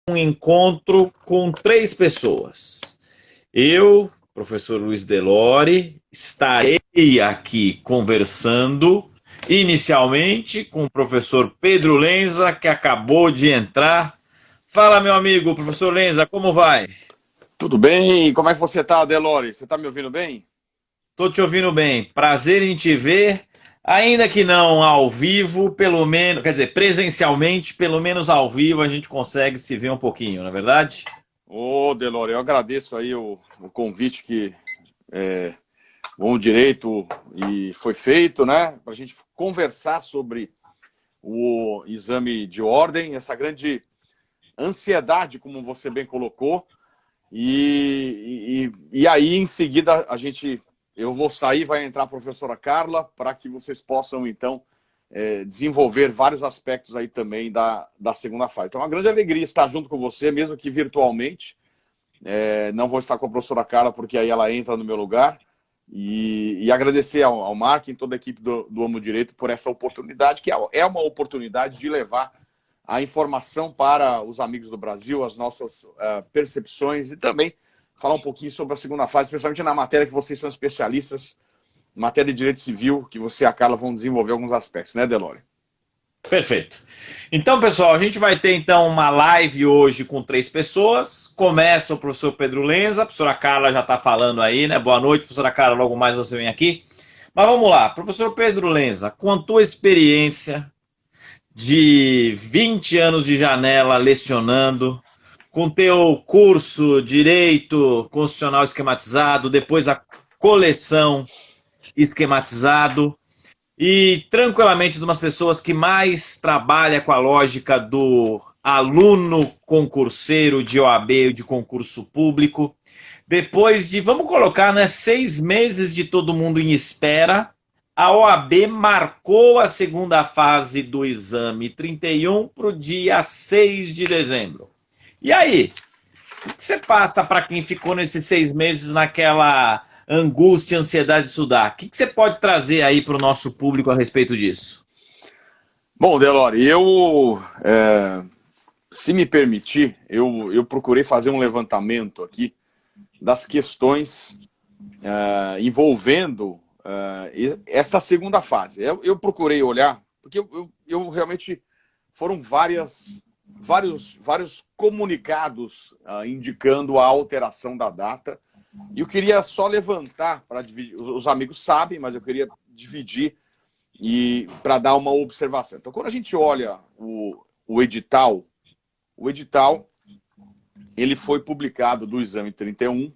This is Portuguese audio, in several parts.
um encontro com 3 pessoas. Eu, professor Luiz Delori, estarei aqui conversando inicialmente com o professor Pedro Lenza, que acabou de entrar. Fala, meu amigo, professor Lenza, como vai? Tudo bem? Como é que você está, Delori? Você está me ouvindo bem? Estou te ouvindo bem. Prazer em te ver, ainda que não ao vivo, pelo menos, quer dizer, presencialmente, pelo menos ao vivo a gente consegue se ver um pouquinho, não é verdade? Ô, Delori, eu agradeço aí o convite que bom direito e foi feito, né? Para a gente conversar sobre o exame de ordem, essa grande ansiedade, como você bem colocou. E aí, em seguida, eu vou sair, vai entrar a professora Carla, para que vocês possam, então, desenvolver vários aspectos aí também da segunda fase. Então, é uma grande alegria estar junto com você, mesmo que virtualmente. Não vou estar com a professora Carla, porque aí ela entra no meu lugar. E agradecer ao Mark e toda a equipe do Amo Direito por essa oportunidade, que é uma oportunidade de levar a informação para os amigos do Brasil, as nossas percepções e também falar um pouquinho sobre a segunda fase, especialmente na matéria que vocês são especialistas, matéria de direito civil, que você e a Carla vão desenvolver alguns aspectos, né, Delori? Perfeito. Então, pessoal, a gente vai ter então uma live hoje com 3 pessoas. Começa o professor Pedro Lenza, a professora Carla já está falando aí, né? Boa noite, professora Carla, logo mais você vem aqui. Mas vamos lá, professor Pedro Lenza, com a tua experiência de 20 anos de janela lecionando, com teu curso Direito Constitucional Esquematizado, depois a coleção esquematizado, e tranquilamente de umas pessoas que mais trabalha com a lógica do aluno concurseiro de OAB ou de concurso público. Depois de, vamos colocar, né, 6 meses de todo mundo em espera, a OAB marcou a segunda fase do exame 31 para o dia 6 de dezembro. E aí? O que você passa para quem ficou nesses 6 meses naquela angústia, ansiedade de estudar? O que você pode trazer aí para o nosso público a respeito disso? Bom, Delori, se me permitir, eu procurei fazer um levantamento aqui das questões envolvendo esta segunda fase. Eu procurei olhar, porque eu realmente foram vários comunicados indicando a alteração da data. E eu queria só levantar, para dividir, os amigos sabem, mas eu queria dividir e para dar uma observação. Então, quando a gente olha o edital, ele foi publicado do exame 31,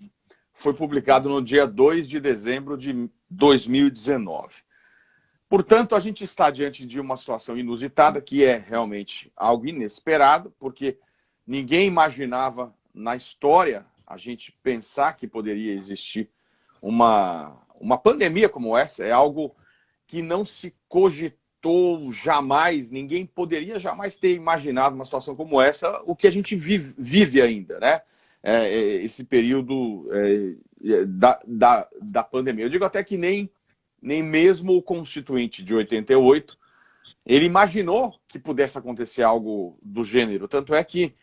foi publicado no dia 2 de dezembro de 2019. Portanto, a gente está diante de uma situação inusitada, que é realmente algo inesperado, porque ninguém imaginava na história a gente pensar que poderia existir uma pandemia como essa. É algo que não se cogitou jamais, ninguém poderia jamais ter imaginado uma situação como essa, o que a gente vive ainda, né? Esse período da pandemia. Eu digo até que nem mesmo o Constituinte de 88, ele imaginou que pudesse acontecer algo do gênero. Tanto é que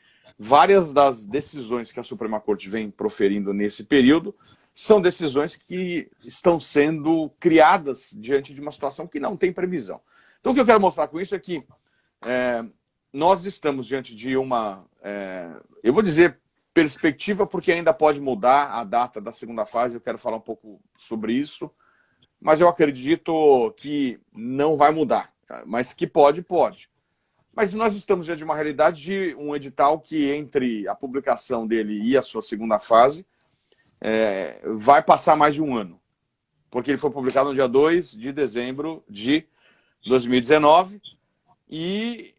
várias das decisões que a Suprema Corte vem proferindo nesse período são decisões que estão sendo criadas diante de uma situação que não tem previsão. Então, o que eu quero mostrar com isso é que nós estamos diante de uma, eu vou dizer perspectiva, porque ainda pode mudar a data da segunda fase, eu quero falar um pouco sobre isso, mas eu acredito que não vai mudar, mas que pode. Mas nós estamos diante de uma realidade de um edital que, entre a publicação dele e a sua segunda fase, vai passar mais de um ano, porque ele foi publicado no dia 2 de dezembro de 2019 e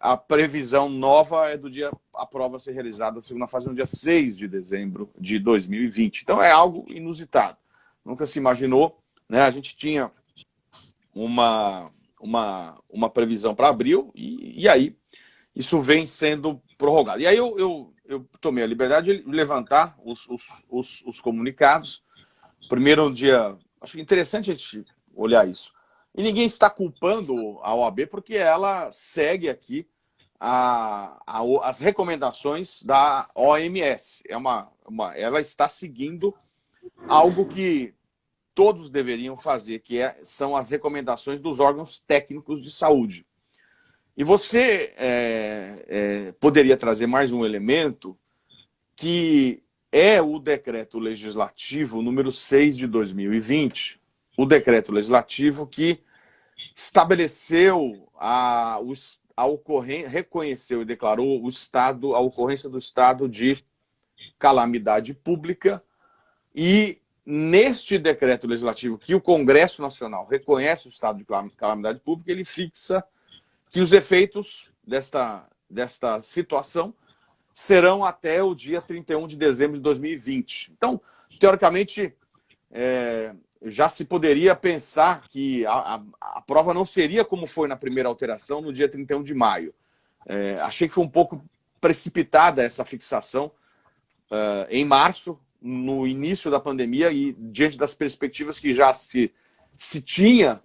a previsão nova é do dia a prova ser realizada, a segunda fase, no dia 6 de dezembro de 2020. Então é algo inusitado. Nunca se imaginou, né? A gente tinha uma previsão para abril e aí isso vem sendo prorrogado. E aí eu tomei a liberdade de levantar os comunicados. Primeiro, acho interessante a gente olhar isso. E ninguém está culpando a OAB porque ela segue aqui as recomendações da OMS. Ela está seguindo algo que todos deveriam fazer, que são as recomendações dos órgãos técnicos de saúde. E você poderia trazer mais um elemento, que é o decreto legislativo número 6 de 2020, o decreto legislativo que estabeleceu reconheceu e declarou a ocorrência do estado de calamidade pública. E neste decreto legislativo que o Congresso Nacional reconhece o estado de calamidade pública, ele fixa que os efeitos desta situação serão até o dia 31 de dezembro de 2020. Então, teoricamente, já se poderia pensar que a prova não seria como foi na primeira alteração, no dia 31 de maio. Achei que foi um pouco precipitada essa fixação em março, no início da pandemia, e diante das perspectivas que já se tinha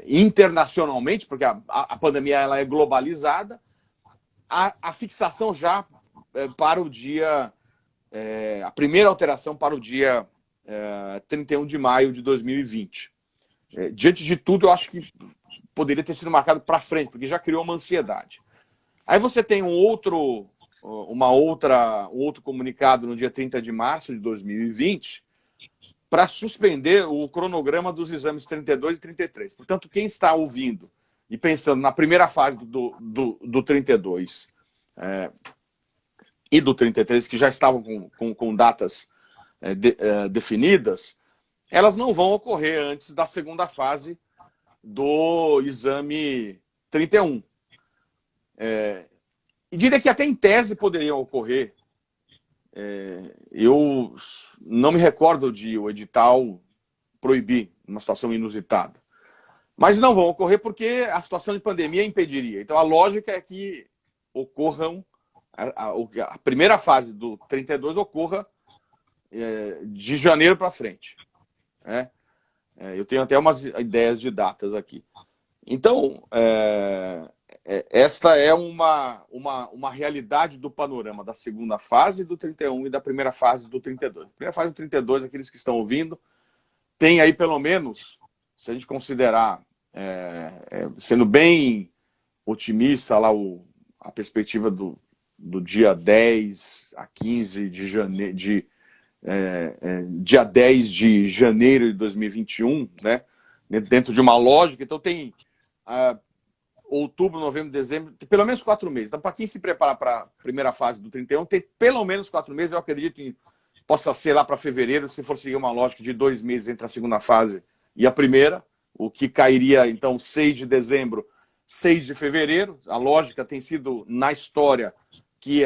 internacionalmente, porque a pandemia ela é globalizada, a fixação já para o dia... a primeira alteração para o dia 31 de maio de 2020. Diante de tudo, eu acho que poderia ter sido marcado para frente, porque já criou uma ansiedade. Aí você tem um outro comunicado no dia 30 de março de 2020 para suspender o cronograma dos exames 32 e 33. Portanto, quem está ouvindo e pensando na primeira fase do 32 e do 33, que já estavam com datas definidas, elas não vão ocorrer antes da segunda fase do exame 31. E diria que até em tese poderiam ocorrer. Eu não me recordo de o edital proibir uma situação inusitada. Mas não vão ocorrer porque a situação de pandemia impediria. Então a lógica é que ocorram, a primeira fase do 32 ocorra de janeiro para frente. Eu tenho até umas ideias de datas aqui. Então, esta é uma realidade do panorama da segunda fase do 31 e da primeira fase do 32. A primeira fase do 32, aqueles que estão ouvindo, tem aí pelo menos, se a gente considerar, sendo bem otimista, lá a perspectiva do dia 10 a 15 de janeiro, dia 10 de janeiro de 2021, né? Dentro de uma lógica. Então tem outubro, novembro, dezembro, tem pelo menos 4 meses. Então, para quem se prepara para a primeira fase do 31, tem pelo menos 4 meses. Eu acredito que possa ser lá para fevereiro, se for seguir uma lógica de 2 meses entre a segunda fase e a primeira, o que cairia, então, 6 de dezembro, 6 de fevereiro. A lógica tem sido, na história, que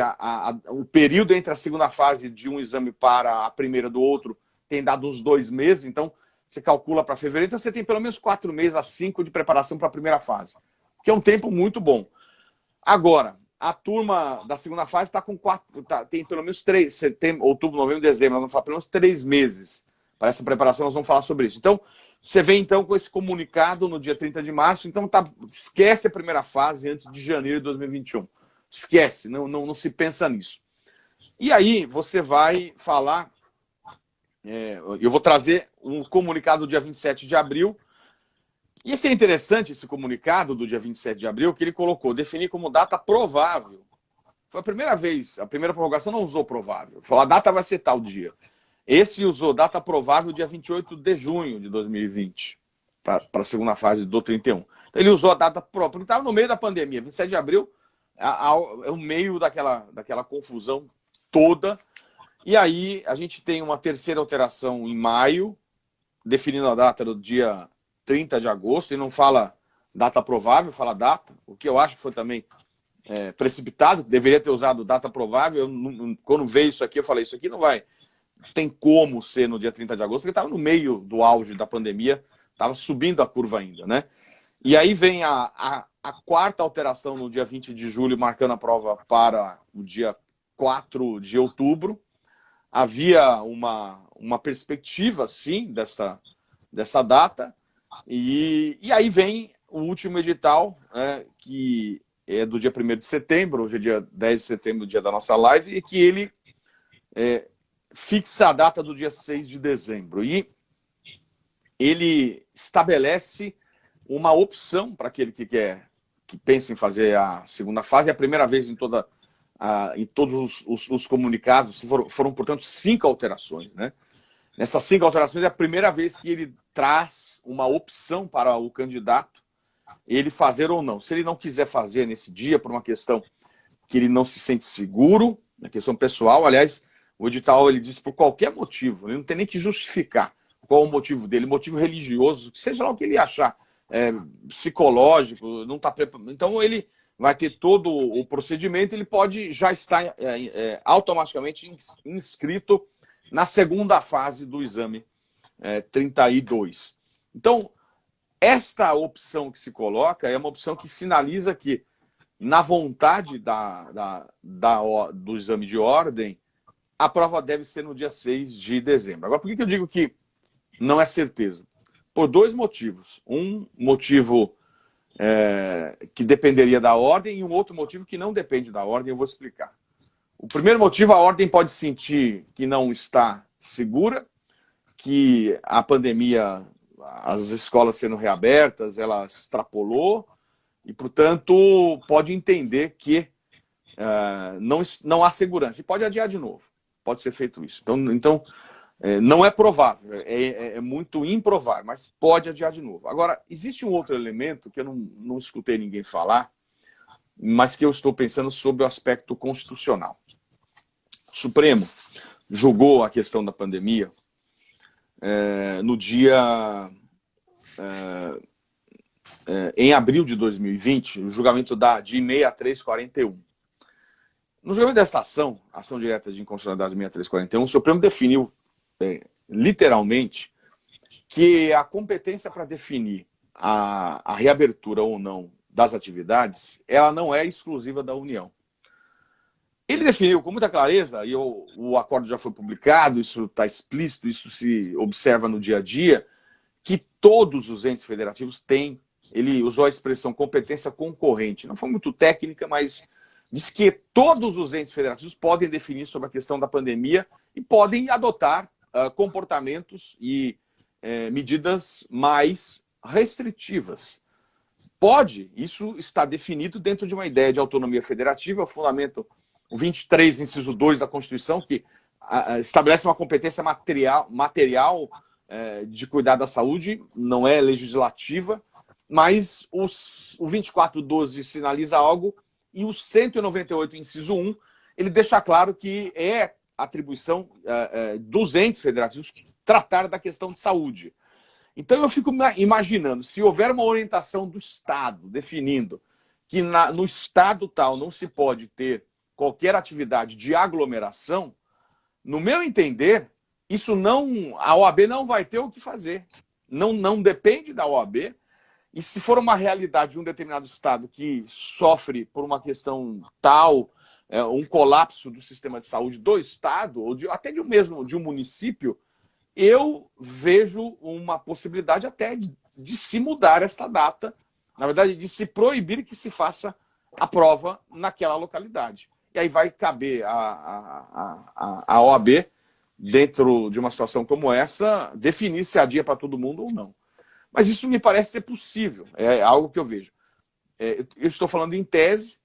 o período entre a segunda fase de um exame para a primeira do outro tem dado uns 2 meses, então você calcula para fevereiro, então você tem pelo menos 4 meses a 5 de preparação para a primeira fase, que é um tempo muito bom. Agora, a turma da segunda fase está com 4, tem pelo menos 3, setembro, outubro, novembro, dezembro, nós vamos falar pelo menos 3 meses para essa preparação, nós vamos falar sobre isso. Então, você vem então com esse comunicado no dia 30 de março, então esquece a primeira fase antes de janeiro de 2021. Esquece, não se pensa nisso. E aí você vai falar, eu vou trazer um comunicado do dia 27 de abril, e esse é interessante, esse comunicado do dia 27 de abril, que ele colocou, definir como data provável. Foi a primeira vez, a primeira prorrogação não usou provável, falou a data vai ser tal dia. Esse usou data provável dia 28 de junho de 2020, para a segunda fase do 31. Então ele usou a data própria, porque estava no meio da pandemia, 27 de abril, é o meio daquela confusão toda. E aí a gente tem uma terceira alteração em maio, definindo a data do dia 30 de agosto, e não fala data provável, fala data, o que eu acho que foi também precipitado, deveria ter usado data provável. Quando veio isso aqui, eu falei, isso aqui não tem como ser no dia 30 de agosto, porque estava no meio do auge da pandemia, estava subindo a curva ainda, né? E aí vem a quarta alteração no dia 20 de julho, marcando a prova para o dia 4 de outubro. Havia uma perspectiva, sim, dessa data. E aí vem o último edital, que é do dia 1º de setembro, hoje é dia 10 de setembro, dia da nossa live, e que ele fixa a data do dia 6 de dezembro. E ele estabelece uma opção para aquele que pensa em fazer a segunda fase. É a primeira vez em todos os comunicados, foram, portanto, 5 alterações, né? Nessas 5 alterações é a primeira vez que ele traz uma opção para o candidato, ele fazer ou não. Se ele não quiser fazer nesse dia, por uma questão que ele não se sente seguro, na questão pessoal, aliás, o edital ele diz por qualquer motivo, ele não tem nem que justificar qual o motivo dele, motivo religioso, seja lá o que ele achar, psicológico, não está preparado. Então ele vai ter todo o procedimento, ele pode já estar automaticamente inscrito na segunda fase do exame 32. Então, esta opção que se coloca é uma opção que sinaliza que, na vontade do exame de ordem, a prova deve ser no dia 6 de dezembro. Agora, por que eu digo que não é certeza? Por 2 motivos. Um motivo que dependeria da ordem e um outro motivo que não depende da ordem, eu vou explicar. O primeiro motivo, a ordem pode sentir que não está segura, que a pandemia, as escolas sendo reabertas, ela extrapolou e, portanto, pode entender que não há segurança e pode adiar de novo. Pode ser feito isso. Então não é provável, é muito improvável, mas pode adiar de novo. Agora, existe um outro elemento que eu não escutei ninguém falar, mas que eu estou pensando sobre o aspecto constitucional. O Supremo julgou a questão da pandemia no dia... em abril de 2020, o julgamento de 6341. No julgamento desta ação direta de inconstitucionalidade 6341, o Supremo definiu literalmente que a competência para definir a reabertura ou não das atividades, ela não é exclusiva da União. Ele definiu com muita clareza, e o acordo já foi publicado, isso está explícito, isso se observa no dia a dia, que todos os entes federativos têm, ele usou a expressão competência concorrente, não foi muito técnica, mas diz que todos os entes federativos podem definir sobre a questão da pandemia e podem adotar comportamentos e medidas mais restritivas. Pode, isso está definido dentro de uma ideia de autonomia federativa, o fundamento 23, inciso 2 da Constituição, que estabelece uma competência material de cuidar da saúde, não é legislativa, mas o 24.12 sinaliza algo e o 198, inciso 1, ele deixa claro que é atribuição dos entes federativos tratar da questão de saúde. Então eu fico imaginando, se houver uma orientação do Estado definindo que no Estado tal não se pode ter qualquer atividade de aglomeração, no meu entender, a OAB não vai ter o que fazer. Não depende da OAB. E se for uma realidade de um determinado Estado que sofre por uma questão tal, um colapso do sistema de saúde do Estado, ou até de um município, eu vejo uma possibilidade até de se mudar esta data, na verdade, de se proibir que se faça a prova naquela localidade. E aí vai caber a OAB, dentro de uma situação como essa, definir se adia para todo mundo ou não. Mas isso me parece ser possível, é algo que eu vejo. Eu estou falando em tese,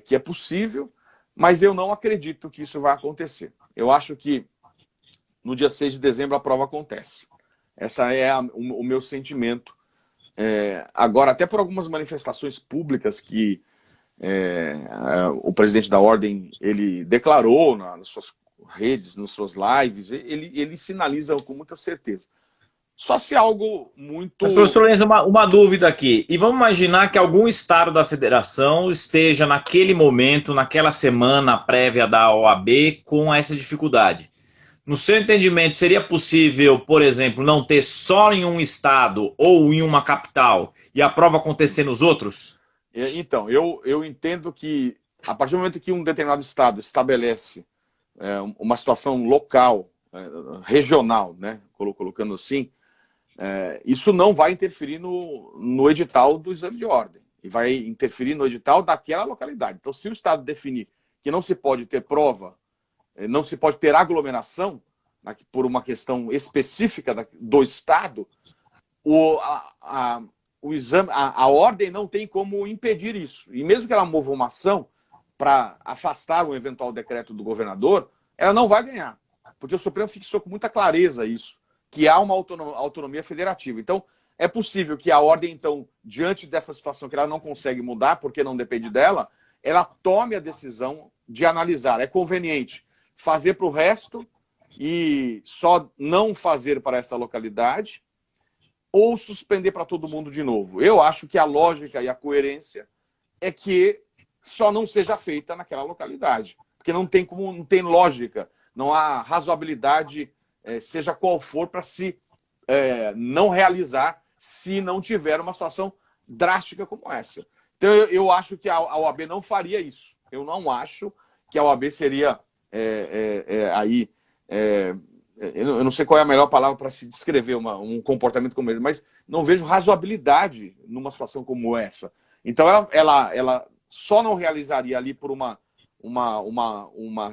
que é possível, mas eu não acredito que isso vai acontecer. Eu acho que no dia 6 de dezembro a prova acontece. Essa é o meu sentimento. Agora, até por algumas manifestações públicas que o presidente da Ordem ele declarou nas suas redes, nas suas lives, ele sinaliza com muita certeza. Só se algo muito... Mas, professor Lenz, uma dúvida aqui. E vamos imaginar que algum estado da federação esteja naquele momento, naquela semana prévia da OAB, com essa dificuldade. No seu entendimento, seria possível, por exemplo, não ter só em um estado ou em uma capital e a prova acontecer nos outros? Então, eu entendo que a partir do momento que um determinado estado estabelece uma situação local, regional, né, colocando assim, isso não vai interferir no edital do exame de ordem. e vai interferir no edital daquela localidade. Então, se o Estado definir que não se pode ter prova, não se pode ter aglomeração, por uma questão específica do Estado, o exame, a ordem não tem como impedir isso. E mesmo que ela mova uma ação para afastar um eventual decreto do governador, ela não vai ganhar. Porque o Supremo fixou com muita clareza isso, que há uma autonomia federativa. Então, é possível que a ordem, então, diante dessa situação que ela não consegue mudar, porque não depende dela, ela tome a decisão de analisar. É conveniente fazer para o resto e só não fazer para esta localidade, ou suspender para todo mundo de novo. Eu acho que a lógica e a coerência é que só não seja feita naquela localidade, porque não tem lógica, não há razoabilidade, seja qual for, para se não realizar se não tiver uma situação drástica como essa. Então eu acho que a OAB não faria isso. Eu não acho que a OAB seria eu não sei qual é a melhor palavra para se descrever um comportamento como esse, mas não vejo razoabilidade numa situação como essa. Então, ela só não realizaria ali por uma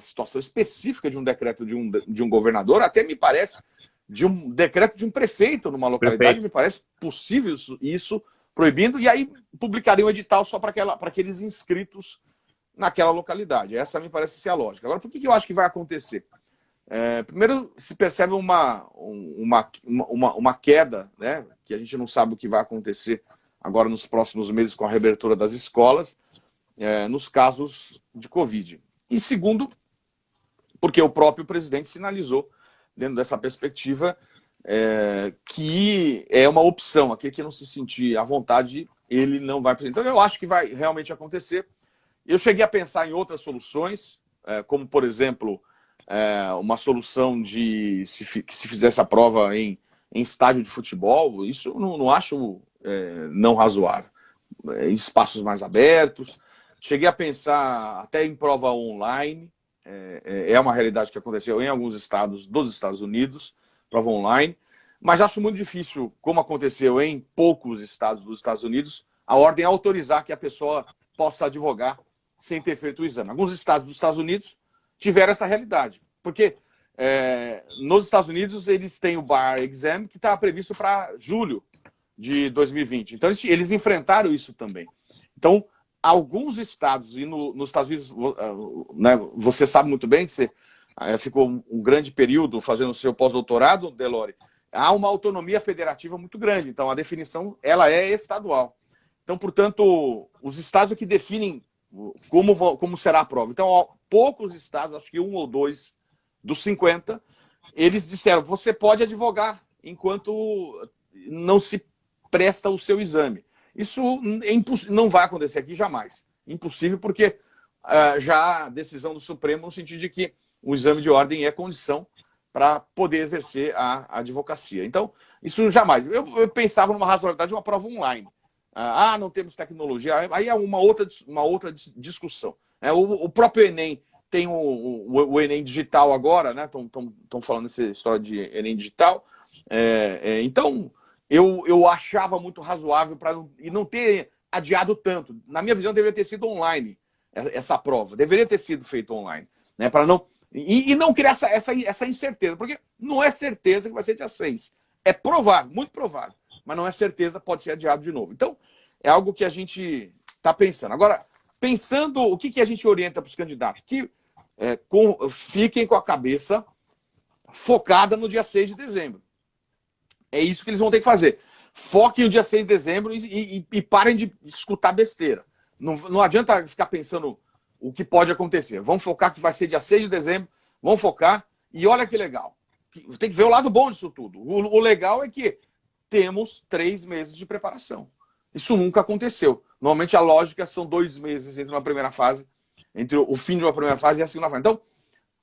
situação específica de um decreto de um governador, até me parece, de um decreto de um prefeito numa localidade, me parece possível isso proibindo, e aí publicaria um edital só para aqueles inscritos naquela localidade. Essa me parece ser a lógica. Agora, por que eu acho que vai acontecer? Primeiro, se percebe uma queda, né, que a gente não sabe o que vai acontecer agora nos próximos meses com a reabertura das escolas, nos casos de Covid. E segundo, porque o próprio presidente sinalizou, dentro dessa perspectiva, que é uma opção. Aquele que não se sentir à vontade, ele não vai... Então, eu acho que vai realmente acontecer. Eu cheguei a pensar em outras soluções, como, por exemplo, uma solução que se fizesse a prova em estádio de futebol. Isso eu não acho não razoável. Em espaços mais abertos. Cheguei a pensar até em prova online. É uma realidade que aconteceu em alguns estados dos Estados Unidos, prova online. Mas acho muito difícil, como aconteceu em poucos estados dos Estados Unidos, a ordem autorizar que a pessoa possa advogar sem ter feito o exame. Alguns estados dos Estados Unidos tiveram essa realidade. Porque nos Estados Unidos eles têm o Bar Exam, que estava previsto para julho de 2020. Então eles enfrentaram isso também. Então, alguns estados, e nos Estados Unidos, né, você sabe muito bem que você ficou um grande período fazendo o seu pós-doutorado, Delore, há uma autonomia federativa muito grande. Então, a definição ela é estadual. Então, portanto, os estados é que definem como será a prova. Então, poucos estados, acho que 1 ou 2 dos 50, eles disseram, você pode advogar enquanto não se presta o seu exame. Isso não vai acontecer aqui jamais. Impossível, porque já há decisão do Supremo no sentido de que o exame de ordem é condição para poder exercer a advocacia. Então, isso jamais. Eu pensava numa razoabilidade de uma prova online. Não temos tecnologia. Aí é uma outra discussão. O próprio Enem tem o Enem digital agora, né? Estão falando essa história de Enem digital. Então, eu achava muito razoável e não ter adiado tanto. Na minha visão, deveria ter sido online essa prova. Deveria ter sido feito online. Né? Para não... E não criar essa incerteza. Porque não é certeza que vai ser dia 6. É provável, muito provável. Mas não é certeza, pode ser adiado de novo. Então, é algo que a gente está pensando. Agora, pensando, o que a gente orienta para os candidatos? Que fiquem com a cabeça focada no dia 6 de dezembro. É isso que eles vão ter que fazer. Foquem no dia 6 de dezembro e parem de escutar besteira. Não adianta ficar pensando o que pode acontecer. Vamos focar que vai ser dia 6 de dezembro, vamos focar, e olha que legal. Tem que ver o lado bom disso tudo. O legal é que temos 3 meses de preparação. Isso nunca aconteceu. Normalmente a lógica são 2 meses entre uma primeira fase, entre o fim de uma primeira fase e a segunda fase. Então,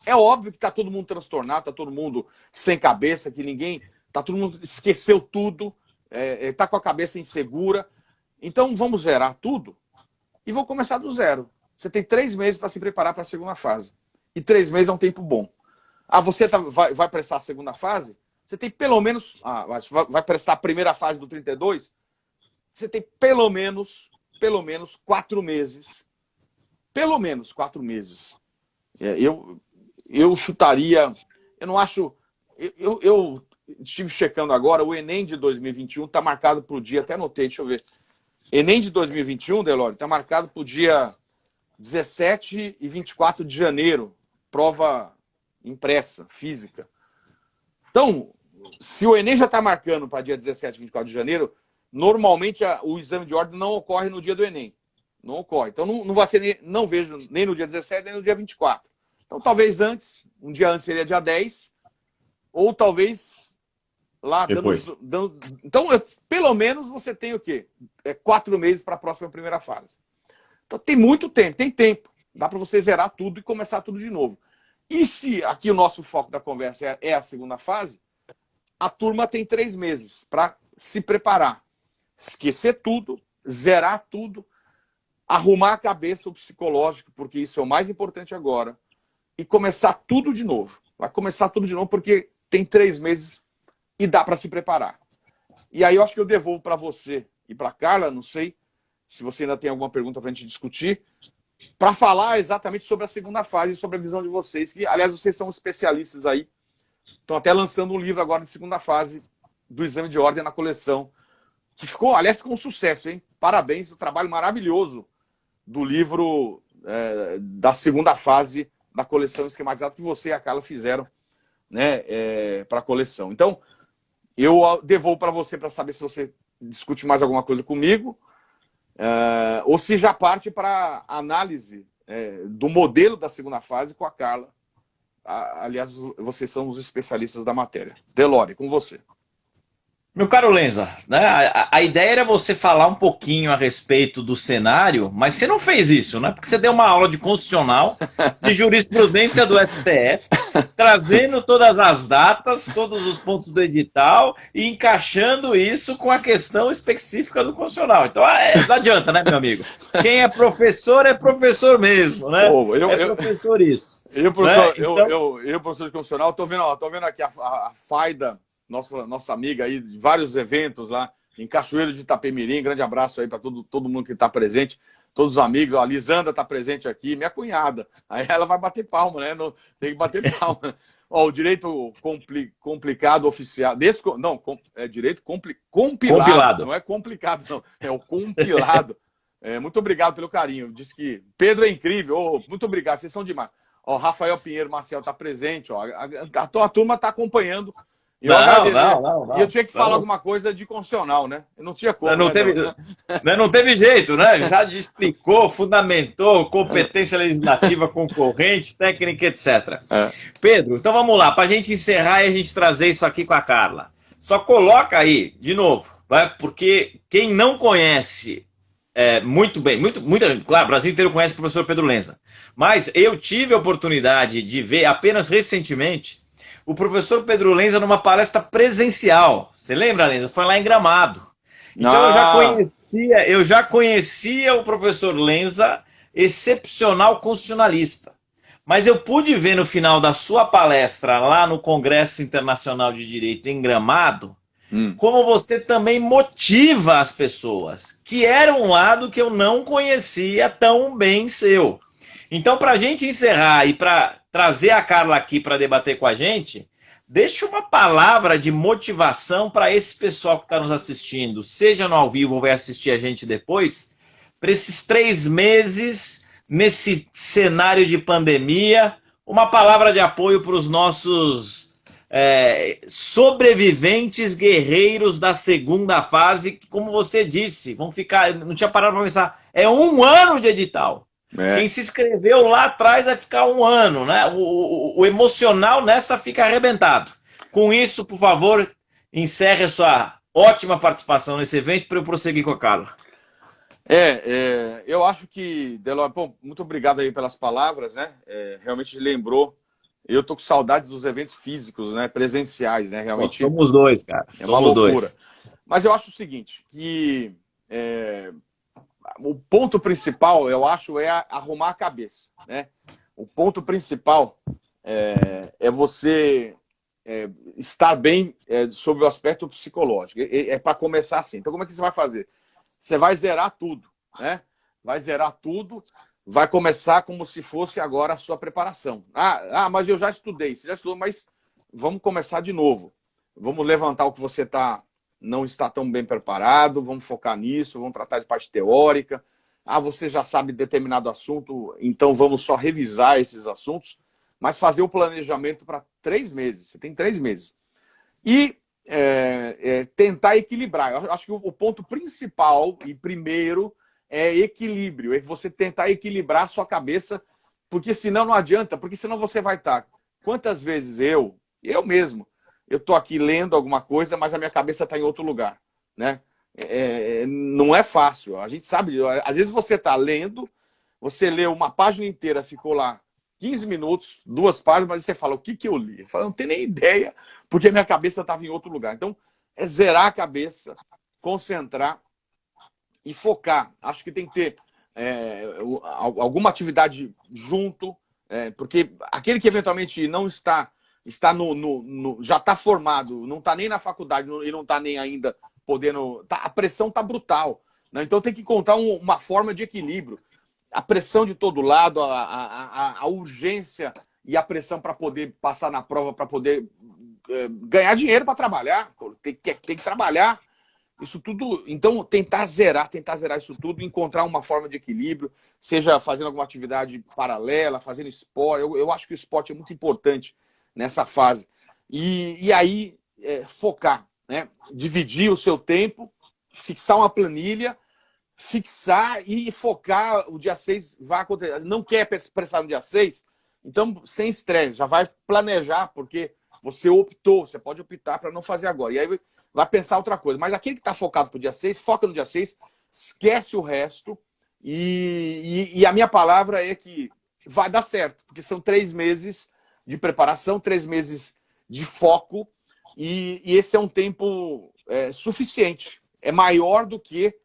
é óbvio que está todo mundo transtornado, está todo mundo sem cabeça, que todo mundo esqueceu tudo, está com a cabeça insegura. Então, vamos zerar tudo e vou começar do zero. Você tem 3 meses para se preparar para a segunda fase. E 3 meses é um tempo bom. Você vai prestar a segunda fase? Você tem pelo menos... vai prestar a primeira fase do 32? Você tem pelo menos pelo menos 4 meses. Pelo menos 4 meses. Eu chutaria... Eu não acho... Eu estive checando agora, o Enem de 2021 está marcado para o dia... Até anotei, deixa eu ver. Enem de 2021, Delore, está marcado para o dia 17 e 24 de janeiro. Prova impressa, física. Então, se o Enem já está marcando para dia 17 e 24 de janeiro, normalmente o exame de ordem não ocorre no dia do Enem. Não ocorre. Então, não vai ser, não vejo nem no dia 17, nem no dia 24. Então, talvez antes, um dia antes seria dia 10, ou talvez lá depois. Então, pelo menos você tem o quê? 4 meses para a próxima primeira fase. Então, tem muito tempo, tem tempo. Dá para você zerar tudo e começar tudo de novo. E se aqui o nosso foco da conversa é a segunda fase, a turma tem 3 meses para se preparar. Esquecer tudo, zerar tudo, arrumar a cabeça, o psicológico, porque isso é o mais importante agora, e começar tudo de novo. Vai começar tudo de novo porque tem 3 meses e dá para se preparar. E aí eu acho que eu devolvo para você e para a Carla, não sei se você ainda tem alguma pergunta para a gente discutir, para falar exatamente sobre a segunda fase, sobre a visão de vocês, que, aliás, vocês são especialistas aí, estão até lançando um livro agora de segunda fase do exame de ordem na coleção, que ficou, aliás, com um sucesso, hein? Parabéns, o trabalho maravilhoso do livro da segunda fase da coleção esquematizada que você e a Carla fizeram, né, para a coleção. Então, eu devolvo para você para saber se você discute mais alguma coisa comigo, ou se já parte para análise do modelo da segunda fase com a Carla. Aliás, vocês são os especialistas da matéria. Delore, com você. Meu caro Lenza, né, a ideia era você falar um pouquinho a respeito do cenário, mas você não fez isso, né? Porque você deu uma aula de constitucional, de jurisprudência do STF, trazendo todas as datas, todos os pontos do edital e encaixando isso com a questão específica do constitucional. Então, não adianta, né, meu amigo? Quem é professor mesmo, né? Professor isso. Professor, né? Então... eu, professor de constitucional, tô vendo aqui a Faida, nossa amiga aí, de vários eventos lá em Cachoeiro de Itapemirim. Grande abraço aí para todo mundo que está presente, todos os amigos. A Lisandra está presente aqui, minha cunhada. Aí ela vai bater palma, né? Não, tem que bater palma. Ó, o direito complicado oficial. É direito compilado. Não é complicado, não. É o compilado. Muito obrigado pelo carinho. Diz que Pedro é incrível. Muito obrigado, vocês são demais. Ó, Rafael Pinheiro Marcel está presente. Ó, a turma está acompanhando. Não. E eu tinha que falar alguma coisa de constitucional, né? Eu não tinha como. Não teve jeito, né? Já explicou, fundamentou, competência legislativa concorrente, técnica, etc. Pedro, então vamos lá, para a gente encerrar e a gente trazer isso aqui com a Carla. Só coloca aí, de novo, porque quem não conhece muito bem, claro, o Brasil inteiro conhece o professor Pedro Lenza, mas eu tive a oportunidade de ver apenas recentemente o professor Pedro Lenza numa palestra presencial. Você lembra, Lenza? Foi lá em Gramado. Então eu já conhecia o professor Lenza, excepcional constitucionalista. Mas eu pude ver no final da sua palestra lá no Congresso Internacional de Direito em Gramado, como você também motiva as pessoas, que era um lado que eu não conhecia tão bem seu. Então, para a gente encerrar e para trazer a Carla aqui para debater com a gente, deixa uma palavra de motivação para esse pessoal que está nos assistindo, seja no ao vivo ou vai assistir a gente depois, para esses 3 meses, nesse cenário de pandemia, uma palavra de apoio para os nossos sobreviventes guerreiros da segunda fase, que, como você disse, vão ficar, não tinha parado para pensar, é 1 ano de edital. Quem se inscreveu lá atrás vai ficar 1 ano, né? O emocional nessa fica arrebentado. Com isso, por favor, encerre a sua ótima participação nesse evento para eu prosseguir com a Carla. Eu acho que, Delore, muito obrigado aí pelas palavras, né? Realmente lembrou. Eu tô com saudade dos eventos físicos, né? Presenciais, né? Realmente. Somos dois, cara. Uma loucura. Mas eu acho o seguinte, que o ponto principal, eu acho, é arrumar a cabeça, né? O ponto principal é você estar bem sob o aspecto psicológico. Para começar assim. Então, como é que você vai fazer? Você vai zerar tudo. né? Vai zerar tudo, vai começar como se fosse agora a sua preparação. Mas eu já estudei. Você já estudou, mas vamos começar de novo. Vamos levantar o que você não está tão bem preparado, vamos focar nisso, vamos tratar de parte teórica. Você já sabe determinado assunto, então vamos só revisar esses assuntos, mas fazer o planejamento para 3 meses. Você tem 3 meses. E tentar equilibrar. Eu acho que o ponto principal e primeiro é equilíbrio. É você tentar equilibrar a sua cabeça, porque senão não adianta, porque senão você vai estar... Quantas vezes eu mesmo, eu estou aqui lendo alguma coisa, mas a minha cabeça está em outro lugar, né? Não é fácil. A gente sabe, às vezes você está lendo, você lê uma página inteira, ficou lá 15 minutos, 2 páginas, mas você fala, o que eu li? Eu falo, não tenho nem ideia, porque minha cabeça estava em outro lugar. Então, é zerar a cabeça, concentrar e focar. Acho que tem que ter alguma atividade junto, porque aquele que eventualmente não está já está formado, não está nem na faculdade e não está nem ainda podendo... a pressão está brutal, né? Então tem que encontrar uma forma de equilíbrio. A pressão de todo lado, a urgência e a pressão para poder passar na prova, para poder ganhar dinheiro para trabalhar. Tem que trabalhar. Isso tudo. Então, tentar zerar isso tudo, encontrar uma forma de equilíbrio, seja fazendo alguma atividade paralela, fazendo esporte. Eu acho que o esporte é muito importante nessa fase. E aí, focar, né? Dividir o seu tempo, fixar uma planilha, fixar e focar. O dia 6 vai acontecer. Não quer prestar no dia 6? Então, sem estresse, já vai planejar, porque você optou, você pode optar para não fazer agora. E aí vai pensar outra coisa. Mas aquele que está focado para o dia 6, foca no dia 6, esquece o resto. E a minha palavra é que vai dar certo, porque são 3 meses de preparação, 3 meses de foco, e esse é um tempo suficiente. É maior do que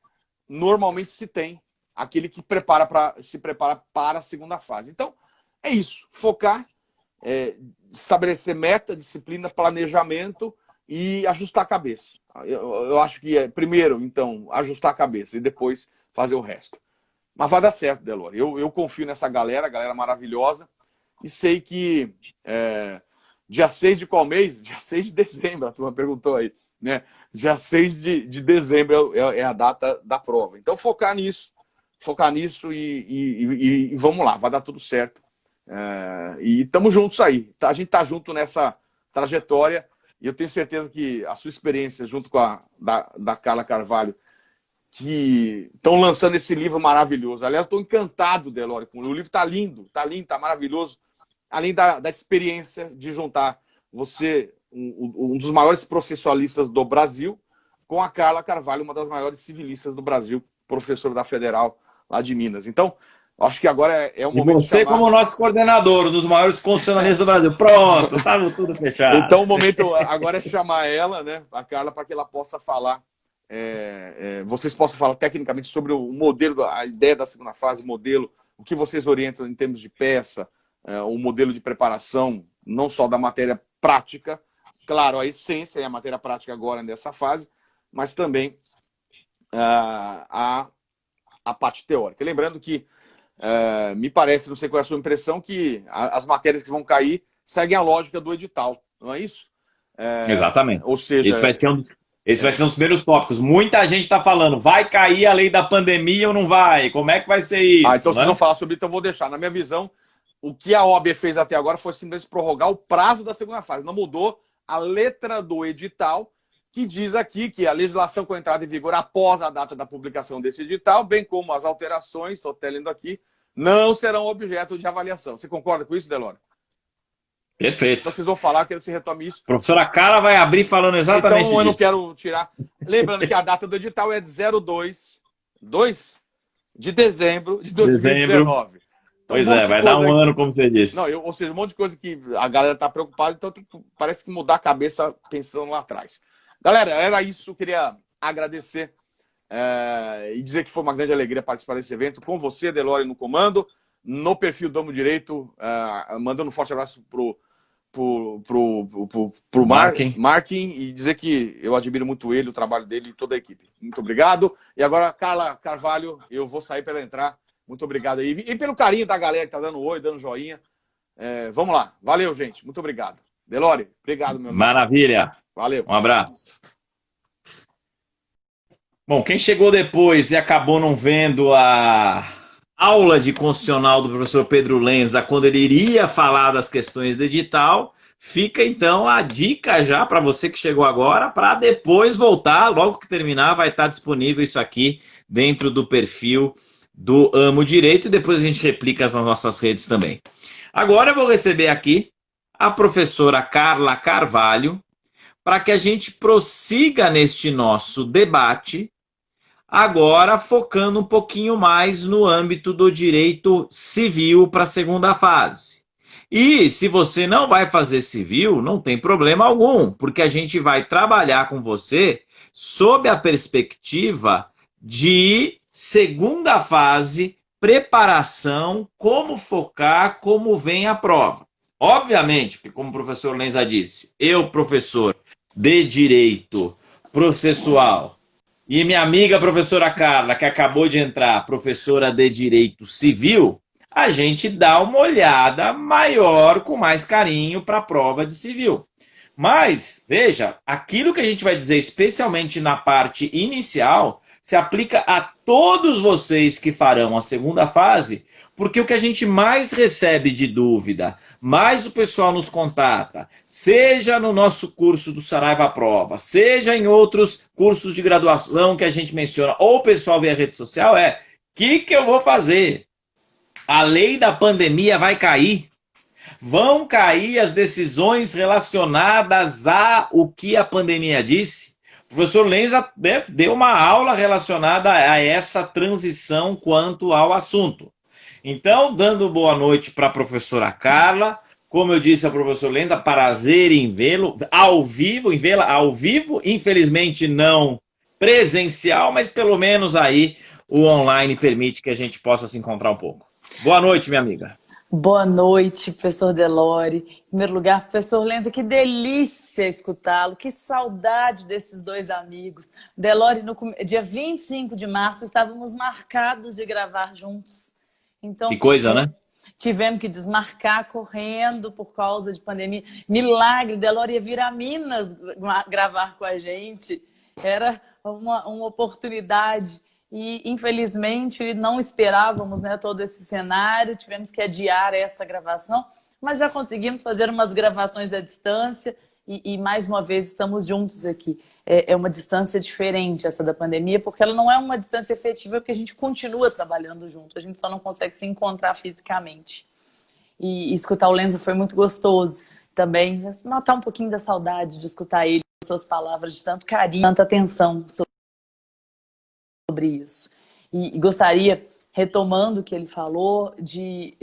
normalmente se tem aquele que se prepara para a segunda fase. Então, é isso. Focar, estabelecer meta, disciplina, planejamento e ajustar a cabeça. Eu acho que primeiro, então, ajustar a cabeça e depois fazer o resto. Mas vai dar certo, Delore. Eu confio nessa galera maravilhosa, e sei que dia 6 de qual mês? Dia 6 de dezembro, a turma perguntou aí, né? Dia 6 de dezembro é a data da prova. Então, focar nisso e vamos lá, vai dar tudo certo. E estamos juntos aí. A gente está junto nessa trajetória, e eu tenho certeza que a sua experiência junto com a da Carla Carvalho, que estão lançando esse livro maravilhoso. Aliás, estou encantado, Delore, com o livro. Está lindo, está maravilhoso. Além da experiência de juntar você, um dos maiores processualistas do Brasil, com a Carla Carvalho, uma das maiores civilistas do Brasil, professora da Federal lá de Minas. Então, acho que agora é o momento. E você, como nosso coordenador, um dos maiores constitucionalistas do Brasil. Pronto, estava tudo fechado. Então, o momento agora é chamar ela, né, a Carla, para que ela possa falar. Vocês possam falar tecnicamente sobre o modelo, a ideia da segunda fase, o modelo, o que vocês orientam em termos de peça, o modelo de preparação, não só da matéria prática, claro, a essência e a matéria prática agora nessa fase, mas também a parte teórica. Lembrando que, me parece, não sei qual é a sua impressão, que as matérias que vão cair seguem a lógica do edital, não é isso? Exatamente. Ou seja, esse vai ser um dos primeiros tópicos. Muita gente está falando, vai cair a lei da pandemia ou não vai? Como é que vai ser isso? Então vocês vão falar sobre isso, então eu vou deixar. Na minha visão, o que a OAB fez até agora foi simplesmente prorrogar o prazo da segunda fase. Não mudou a letra do edital, que diz aqui que a legislação com entrada em vigor após a data da publicação desse edital, bem como as alterações, estou até lendo aqui, não serão objeto de avaliação. Você concorda com isso, Delore? Perfeito. Então vocês vão falar, quero que você retome isso. Professora Carla vai abrir falando exatamente então, eu não disso. quero tirar. Lembrando que a data do edital é de 2 de dezembro de 2019. Então, pois vai dar um ano, como você disse. Não, ou seja, um monte de coisa que a galera está preocupada, então parece que mudar a cabeça pensando lá atrás. Galera, era isso. Eu queria agradecer e dizer que foi uma grande alegria participar desse evento com você, Delore, no comando, no perfil Domo Direito, mandando um forte abraço pro Marquinhos e dizer que eu admiro muito ele, o trabalho dele e toda a equipe. Muito obrigado. E agora, Carla Carvalho, eu vou sair para ela entrar. Muito obrigado aí. E pelo carinho da galera que tá dando oi, dando joinha. Vamos lá. Valeu, gente. Muito obrigado. Delori, obrigado, meu amigo. Maravilha. Valeu. Um abraço. Bom, quem chegou depois e acabou não vendo a aula de constitucional do professor Pedro Lenza, quando ele iria falar das questões do edital, fica então a dica já para você que chegou agora, para depois voltar, logo que terminar, vai estar disponível isso aqui dentro do perfil do Amo Direito e depois a gente replica nas nossas redes também. Agora eu vou receber aqui a professora Carla Carvalho para que a gente prossiga neste nosso debate, agora focando um pouquinho mais no âmbito do direito civil para a segunda fase. E se você não vai fazer civil, não tem problema algum, porque a gente vai trabalhar com você sob a perspectiva de segunda fase, preparação, como focar, como vem a prova. Obviamente, como o professor Lenza disse, eu, professor de direito processual, e minha amiga professora Carla, que acabou de entrar, professora de Direito Civil, a gente dá uma olhada maior, com mais carinho, para a prova de civil. Mas, veja, aquilo que a gente vai dizer, especialmente na parte inicial, se aplica a todos vocês que farão a segunda fase, porque o que a gente mais recebe de dúvida, mais o pessoal nos contata, seja no nosso curso do Saraiva à Prova, seja em outros cursos de graduação que a gente menciona, ou o pessoal via rede social, o que eu vou fazer? A lei da pandemia vai cair? Vão cair as decisões relacionadas a o que a pandemia disse? O professor Lenza deu uma aula relacionada a essa transição quanto ao assunto. Então, dando boa noite para a professora Carla, como eu disse ao professor Lenza, prazer em vê-lo ao vivo, infelizmente não presencial, mas pelo menos aí o online permite que a gente possa se encontrar um pouco. Boa noite, minha amiga. Boa noite, professor Delori. Em primeiro lugar, professor Lenza, que delícia escutá-lo, que saudade desses dois amigos. Delori, no dia 25 de março, estávamos marcados de gravar juntos. Então, que coisa, né? Tivemos que desmarcar correndo por causa de pandemia. Milagre, Delori ia vir a Minas gravar com a gente. Era uma oportunidade. E, infelizmente, não esperávamos, né, todo esse cenário, tivemos que adiar essa gravação, mas já conseguimos fazer umas gravações à distância e mais uma vez, estamos juntos aqui. É uma distância diferente essa da pandemia, porque ela não é uma distância efetiva, porque a gente continua trabalhando junto, a gente só não consegue se encontrar fisicamente. E escutar o Lenza foi muito gostoso também, matar um pouquinho da saudade de escutar ele, suas palavras de tanto carinho, tanta atenção sobre isso. E gostaria, retomando o que ele falou, de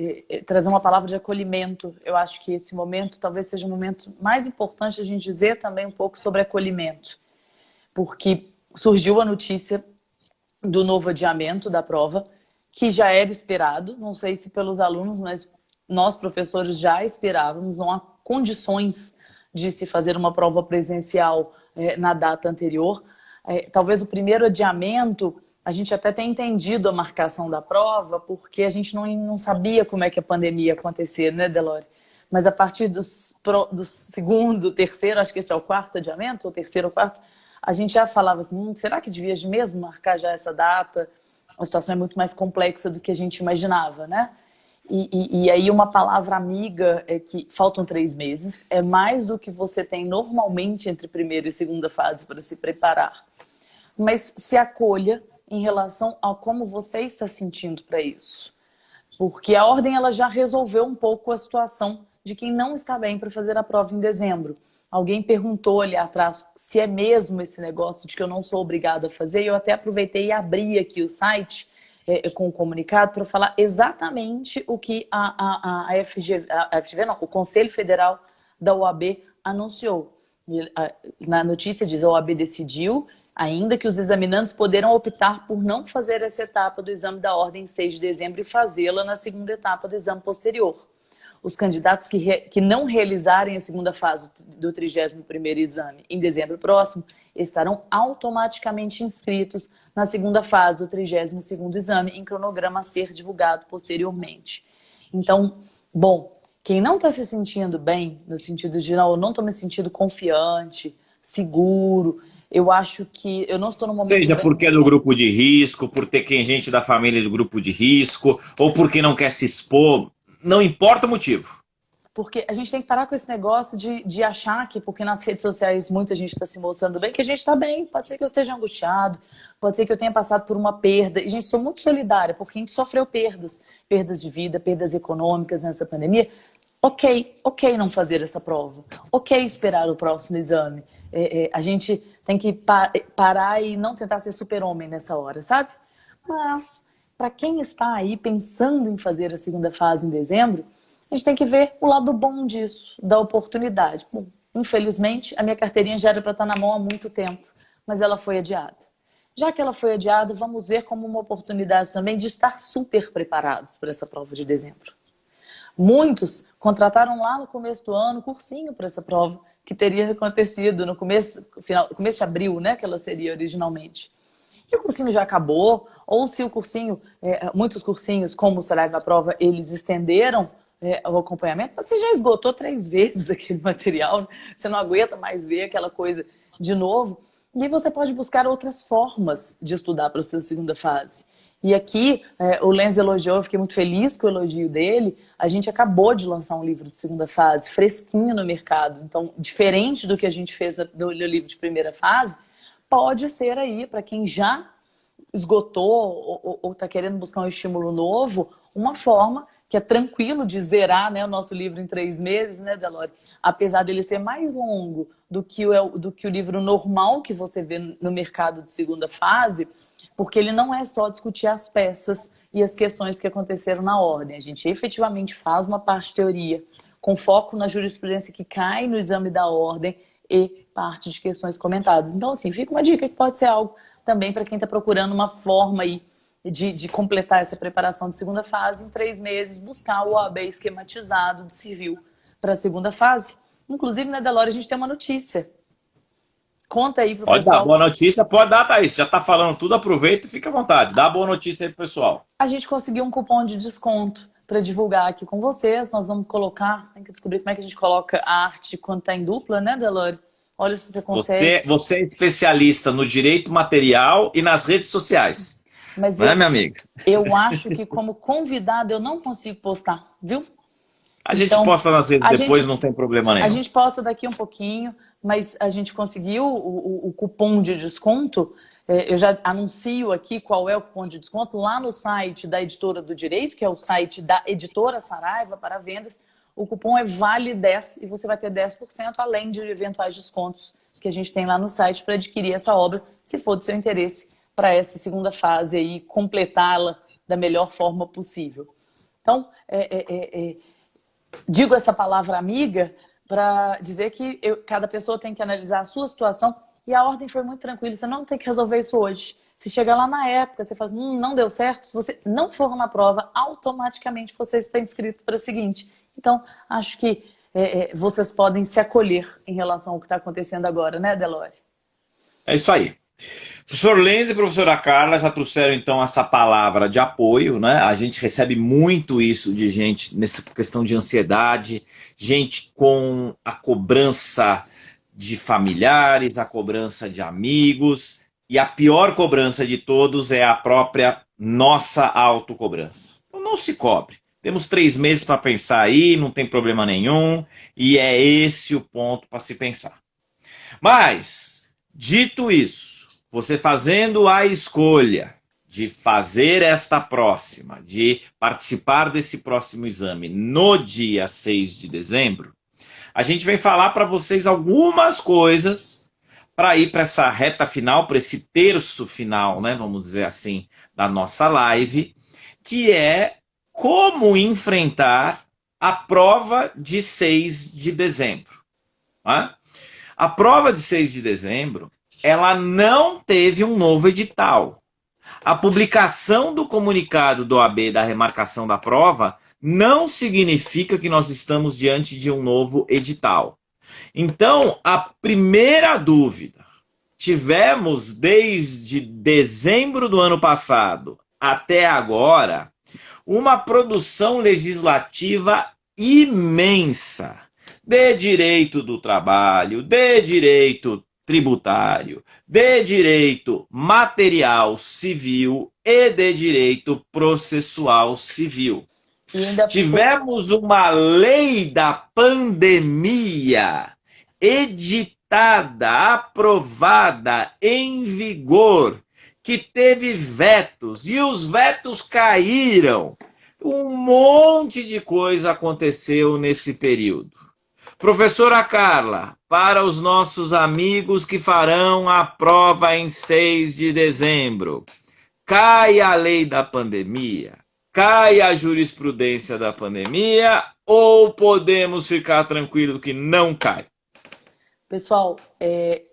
trazer uma palavra de acolhimento. Eu acho que esse momento talvez seja o momento mais importante a gente dizer também um pouco sobre acolhimento, porque surgiu a notícia do novo adiamento da prova, que já era esperado, não sei se pelos alunos, mas nós, professores, já esperávamos, não há condições de se fazer uma prova presencial na data anterior. Talvez o primeiro adiamento, a gente até tenha entendido a marcação da prova, porque a gente não sabia como é que a pandemia ia acontecer, né, Delori? Mas a partir do segundo, terceiro, acho que esse é o quarto adiamento, ou terceiro ou quarto, a gente já falava assim, será que devia mesmo marcar já essa data? A situação é muito mais complexa do que a gente imaginava, né? E aí uma palavra amiga é que faltam 3 meses, é mais do que você tem normalmente entre primeira e segunda fase para se preparar. Mas se acolha em relação a como você está sentindo para isso. Porque a ordem ela já resolveu um pouco a situação de quem não está bem para fazer a prova em dezembro. Alguém perguntou ali atrás se é mesmo esse negócio de que eu não sou obrigada a fazer, e eu até aproveitei e abri aqui o site com o comunicado para falar exatamente o que a FGV, não, o Conselho Federal da OAB anunciou. Na notícia diz, a OAB decidiu ainda que os examinandos poderão optar por não fazer essa etapa do exame da ordem em 6 de dezembro e fazê-la na segunda etapa do exame posterior. os candidatos que não realizarem a segunda fase do 31º exame em dezembro próximo estarão automaticamente inscritos na segunda fase do 32º exame, em cronograma a ser divulgado posteriormente. Então, bom, quem não está se sentindo bem, no sentido de não estou me sentindo confiante, seguro, eu acho que eu não estou no momento... Seja porque é do grupo de risco, por ter gente da família do grupo de risco, ou porque não quer se expor, não importa o motivo. Porque a gente tem que parar com esse negócio de achar que, porque nas redes sociais muita gente está se mostrando bem, que a gente está bem. Pode ser que eu esteja angustiado, pode ser que eu tenha passado por uma perda. E, gente, sou muito solidária, porque a gente sofreu perdas. Perdas de vida, perdas econômicas nessa pandemia. Ok não fazer essa prova. Ok esperar o próximo exame. A gente tem que parar e não tentar ser super-homem nessa hora, sabe? Mas, para quem está aí pensando em fazer a segunda fase em dezembro, a gente tem que ver o lado bom disso, da oportunidade. Bom, infelizmente, a minha carteirinha já era para estar na mão há muito tempo, mas ela foi adiada. Já que ela foi adiada, vamos ver como uma oportunidade também de estar super preparados para essa prova de dezembro. Muitos contrataram lá no começo do ano cursinho para essa prova, que teria acontecido no começo de abril, né, que ela seria originalmente. E o cursinho já acabou, ou se o cursinho, muitos cursinhos, como o Saraiva Prova, eles estenderam o acompanhamento, mas você já esgotou 3 vezes aquele material, né? Você não aguenta mais ver aquela coisa de novo. E aí você pode buscar outras formas de estudar para a sua segunda fase. E aqui, o Lenz elogiou, eu fiquei muito feliz com o elogio dele. A gente acabou de lançar um livro de segunda fase, fresquinho no mercado. Então, diferente do que a gente fez no livro de primeira fase, pode ser aí, para quem já esgotou ou está querendo buscar um estímulo novo, uma forma que é tranquilo de zerar, né, o nosso livro em 3 meses, né, Delore? Apesar dele ser mais longo do que o livro normal que você vê no mercado de segunda fase, porque ele não é só discutir as peças e as questões que aconteceram na ordem. A gente efetivamente faz uma parte de teoria, com foco na jurisprudência que cai no exame da ordem e parte de questões comentadas. Então, assim, fica uma dica que pode ser algo também para quem está procurando uma forma aí de completar essa preparação de segunda fase em 3 meses, buscar o OAB esquematizado de civil para a segunda fase. Inclusive, né, Delore, a gente tem uma notícia. Conta aí pro pessoal. Pode dar boa notícia, pode dar, Thaís. Já tá falando tudo, aproveita e fica à vontade. Dá boa notícia aí pro pessoal. A gente conseguiu um cupom de desconto para divulgar aqui com vocês. Nós vamos colocar, tem que descobrir como é que a gente coloca a arte quando tá em dupla, né, Delore? Olha se você consegue. Você é especialista no direito material e nas redes sociais. Mas não é, minha amiga? Eu acho que como convidado eu não consigo postar, viu? A gente posta nas redes depois, não tem problema nenhum. A gente posta daqui um pouquinho, mas a gente conseguiu o cupom de desconto. Eu já anuncio aqui qual é o cupom de desconto lá no site da Editora do Direito, que é o site da Editora Saraiva para vendas. O cupom é VALE10 e você vai ter 10% além de eventuais descontos que a gente tem lá no site para adquirir essa obra, se for do seu interesse, para essa segunda fase aí, completá-la da melhor forma possível. Então, digo essa palavra amiga para dizer que cada pessoa tem que analisar a sua situação e a ordem foi muito tranquila, você não tem que resolver isso hoje. Se chegar lá na época, você fala, não deu certo, se você não for na prova, automaticamente você está inscrito para a seguinte. Então, acho que vocês podem se acolher em relação ao que está acontecendo agora, né, Delore? É isso aí. Professor Lenz e professora Carla já trouxeram então essa palavra de apoio, né? A gente recebe muito isso de gente nessa questão de ansiedade, gente com a cobrança de familiares, a cobrança de amigos, e a pior cobrança de todos é a própria nossa autocobrança. Então não se cobre. Temos 3 meses para pensar aí, não tem problema nenhum, e é esse o ponto para se pensar. Mas, dito isso, você fazendo a escolha de fazer esta próxima, de participar desse próximo exame no dia 6 de dezembro, a gente vem falar para vocês algumas coisas para ir para essa reta final, para esse terço final, né, vamos dizer assim, da nossa live, que é como enfrentar a prova de 6 de dezembro. Né? A prova de 6 de dezembro, ela não teve um novo edital. A publicação do comunicado do OAB da remarcação da prova não significa que nós estamos diante de um novo edital. Então, a primeira dúvida, tivemos desde dezembro do ano passado até agora uma produção legislativa imensa de direito do trabalho, de direito tributário, de direito material civil e de direito processual civil. Tivemos uma lei da pandemia editada, aprovada, em vigor, que teve vetos, e os vetos caíram. Um monte de coisa aconteceu nesse período. Professora Carla, para os nossos amigos que farão a prova em 6 de dezembro, cai a lei da pandemia, cai a jurisprudência da pandemia, ou podemos ficar tranquilos que não cai? Pessoal,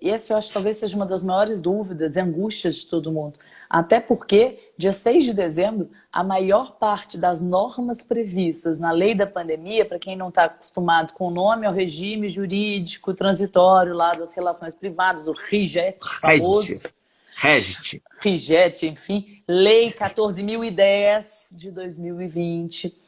essa eu acho que talvez seja uma das maiores dúvidas e angústias de todo mundo. Até porque, dia 6 de dezembro, a maior parte das normas previstas na lei da pandemia, para quem não está acostumado com o nome, é o regime jurídico transitório lá das relações privadas, o RIGET, famoso. RIGET, enfim, Lei 14.010 de 2020.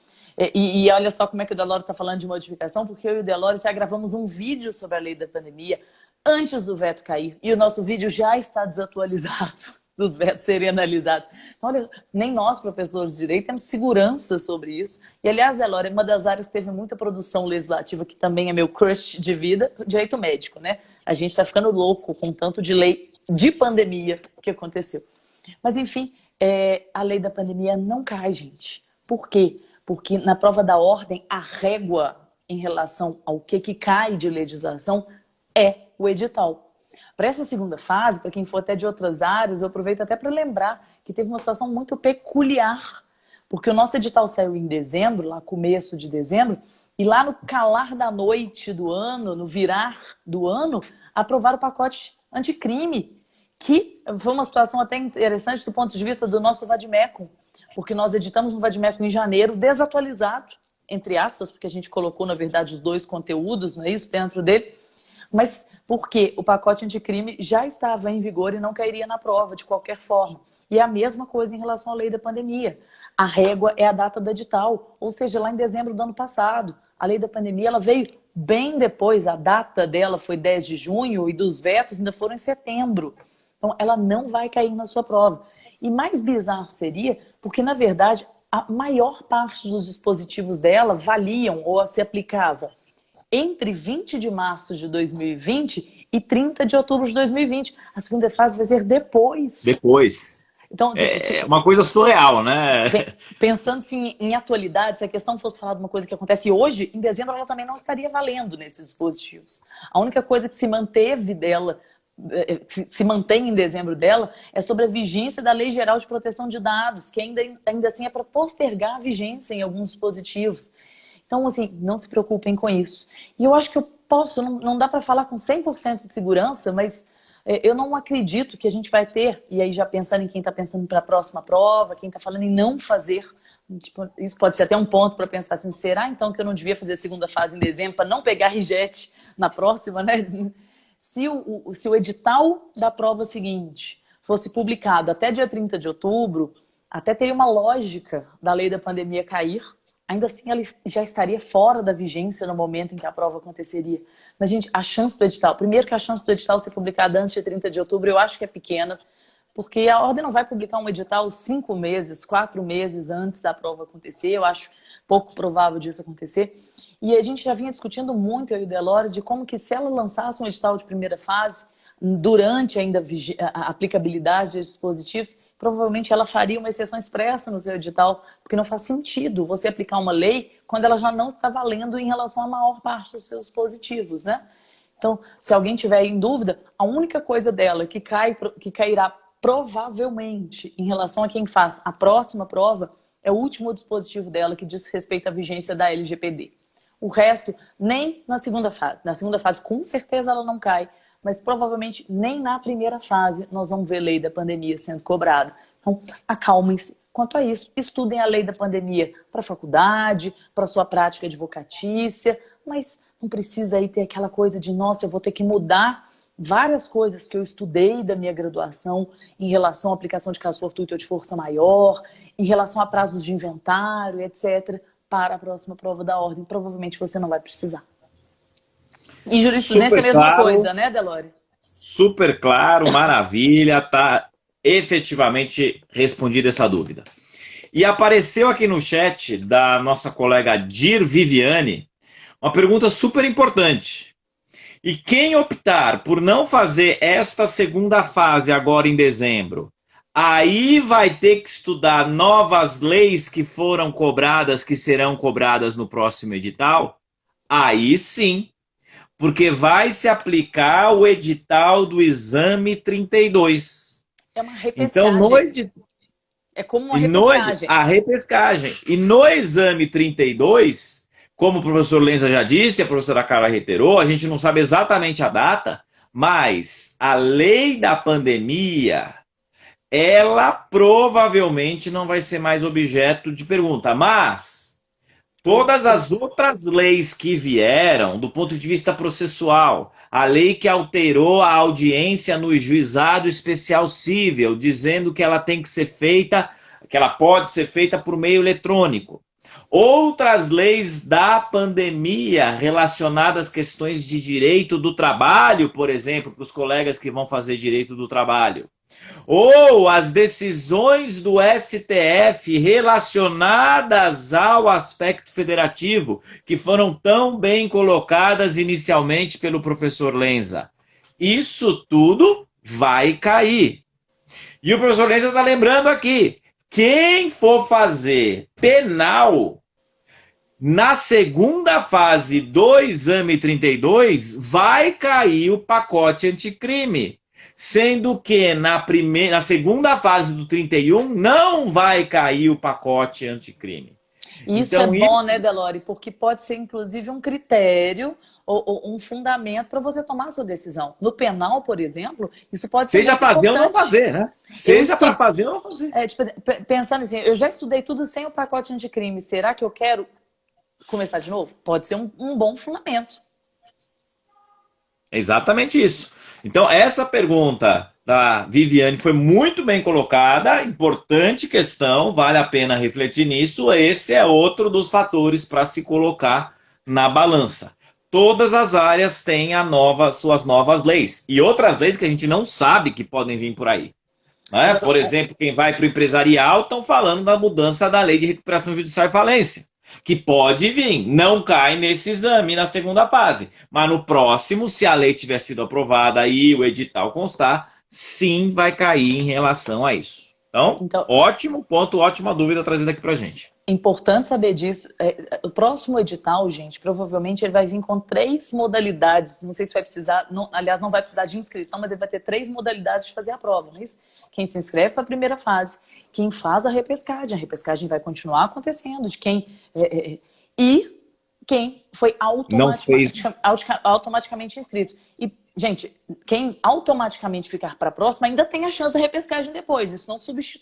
E olha só como é que o Delório está falando de modificação, porque eu e o Delório já gravamos um vídeo sobre a lei da pandemia antes do veto cair. E o nosso vídeo já está desatualizado dos vetos serem analisados. Então, olha, nem nós, professores de direito, temos segurança sobre isso. E, aliás, Delório, uma das áreas que teve muita produção legislativa, que também é meu crush de vida, direito médico, né? A gente está ficando louco com tanto de lei de pandemia que aconteceu. Mas, enfim, a lei da pandemia não cai, gente. Por quê? Porque na prova da ordem, a régua em relação ao que cai de legislação é o edital. Para essa segunda fase, para quem for até de outras áreas, eu aproveito até para lembrar que teve uma situação muito peculiar, porque o nosso edital saiu em dezembro, lá começo de dezembro, e lá no calar da noite do ano, no virar do ano, aprovaram o pacote anticrime, que foi uma situação até interessante do ponto de vista do nosso Vadimeco, porque nós editamos um Vadimeco em janeiro, desatualizado, entre aspas, porque a gente colocou, na verdade, os dois conteúdos, não é isso, dentro dele, mas porque o pacote anticrime já estava em vigor e não cairia na prova, de qualquer forma. E é a mesma coisa em relação à lei da pandemia. A régua é a data do edital, ou seja, lá em dezembro do ano passado. A lei da pandemia ela veio bem depois, a data dela foi 10 de junho e dos vetos ainda foram em setembro. Então, ela não vai cair na sua prova. E mais bizarro seria, porque, na verdade, a maior parte dos dispositivos dela valiam ou se aplicavam entre 20 de março de 2020 e 30 de outubro de 2020. A segunda fase vai ser depois. Depois. Então, uma coisa surreal, né? Pensando assim, em atualidade, se a questão fosse falar de uma coisa que acontece hoje, em dezembro ela também não estaria valendo nesses dispositivos. A única coisa que se manteve dela, se mantém em dezembro dela, é sobre a vigência da Lei Geral de Proteção de Dados, que ainda assim é para postergar a vigência em alguns dispositivos. Então, assim, não se preocupem com isso. E eu acho que eu posso, não dá para falar com 100% de segurança, mas eu não acredito que a gente vai ter, e aí já pensando em quem está pensando para a próxima prova, quem está falando em não fazer, tipo, isso pode ser até um ponto para pensar assim, será então que eu não devia fazer a segunda fase em dezembro para não pegar RIGET na próxima, né? Se o edital da prova seguinte fosse publicado até dia 30 de outubro, até teria uma lógica da lei da pandemia cair, ainda assim ela já estaria fora da vigência no momento em que a prova aconteceria. Mas, gente, a chance do edital, primeiro que a chance do edital ser publicado antes de 30 de outubro, eu acho que é pequena, porque a ordem não vai publicar um edital 5 meses, 4 meses antes da prova acontecer, eu acho pouco provável disso acontecer. E a gente já vinha discutindo muito, eu e o Delório, de como que se ela lançasse um edital de primeira fase, durante ainda a aplicabilidade desses dispositivos, provavelmente ela faria uma exceção expressa no seu edital, porque não faz sentido você aplicar uma lei quando ela já não está valendo em relação à maior parte dos seus dispositivos, né? Então, se alguém tiver em dúvida, a única coisa dela que cairá provavelmente em relação a quem faz a próxima prova é o último dispositivo dela que diz respeito à vigência da LGPD. O resto, nem na segunda fase. Na segunda fase, com certeza, ela não cai, mas provavelmente nem na primeira fase nós vamos ver lei da pandemia sendo cobrada. Então, acalmem-se. Quanto a isso, estudem a lei da pandemia para a faculdade, para a sua prática advocatícia, mas não precisa aí ter aquela coisa de, nossa, eu vou ter que mudar várias coisas que eu estudei da minha graduação em relação à aplicação de caso fortuito ou de força maior, em relação a prazos de inventário, etc., para a próxima prova da ordem. Provavelmente você não vai precisar. E jurisprudência é a mesma coisa, né, Delore? Super claro, maravilha, tá efetivamente respondida essa dúvida. E apareceu aqui no chat da nossa colega Dir Viviane uma pergunta super importante. E quem optar por não fazer esta segunda fase agora em dezembro, aí vai ter que estudar novas leis que foram cobradas, que serão cobradas no próximo edital? Aí sim, porque vai se aplicar o edital do exame 32. É uma repescagem. Então, é como uma repescagem. A repescagem. E no exame 32, como o professor Lenza já disse, a professora Carla reiterou, a gente não sabe exatamente a data, mas a lei da pandemia, ela provavelmente não vai ser mais objeto de pergunta. Mas todas as outras leis que vieram, do ponto de vista processual, a lei que alterou a audiência no juizado especial cível, dizendo que ela tem que ser feita, que ela pode ser feita por meio eletrônico. Outras leis da pandemia relacionadas às questões de direito do trabalho, por exemplo, para os colegas que vão fazer direito do trabalho. Ou as decisões do STF relacionadas ao aspecto federativo, que foram tão bem colocadas inicialmente pelo professor Lenza. Isso tudo vai cair. E o professor Lenza está lembrando aqui, quem for fazer penal na segunda fase do exame 32, vai cair o pacote anticrime. Sendo que na segunda fase do 31 não vai cair o pacote anticrime. Isso então, é bom, né, Delore? Porque pode ser, inclusive, um critério ou um fundamento para você tomar a sua decisão. No penal, por exemplo, isso pode ser seja fazer ou não fazer, né? Seja para fazer ou não fazer. Tipo, pensando assim, eu já estudei tudo sem o pacote anticrime. Será que eu quero começar de novo? Pode ser um bom fundamento. Exatamente isso. Então, essa pergunta da Viviane foi muito bem colocada, importante questão, vale a pena refletir nisso. Esse é outro dos fatores para se colocar na balança. Todas as áreas têm suas novas leis. E outras leis que a gente não sabe que podem vir por aí. Né? Por exemplo, quem vai para o empresarial estão falando da mudança da lei de recuperação judicial e falência. Que pode vir, não cai nesse exame na segunda fase. Mas no próximo, se a lei tiver sido aprovada e o edital constar, sim vai cair em relação a isso. Então, ótimo ponto, ótima dúvida trazida aqui pra gente. Importante saber disso. O próximo edital, gente, provavelmente ele vai vir com 3 modalidades. Não sei se vai precisar, aliás, não vai precisar de inscrição, mas ele vai ter 3 modalidades de fazer a prova, não é isso? Quem se inscreve para a primeira fase, quem faz a repescagem vai acontecendo, de quem e quem foi automaticamente inscrito. E, gente, quem automaticamente ficar para a próxima ainda tem a chance da repescagem depois. Isso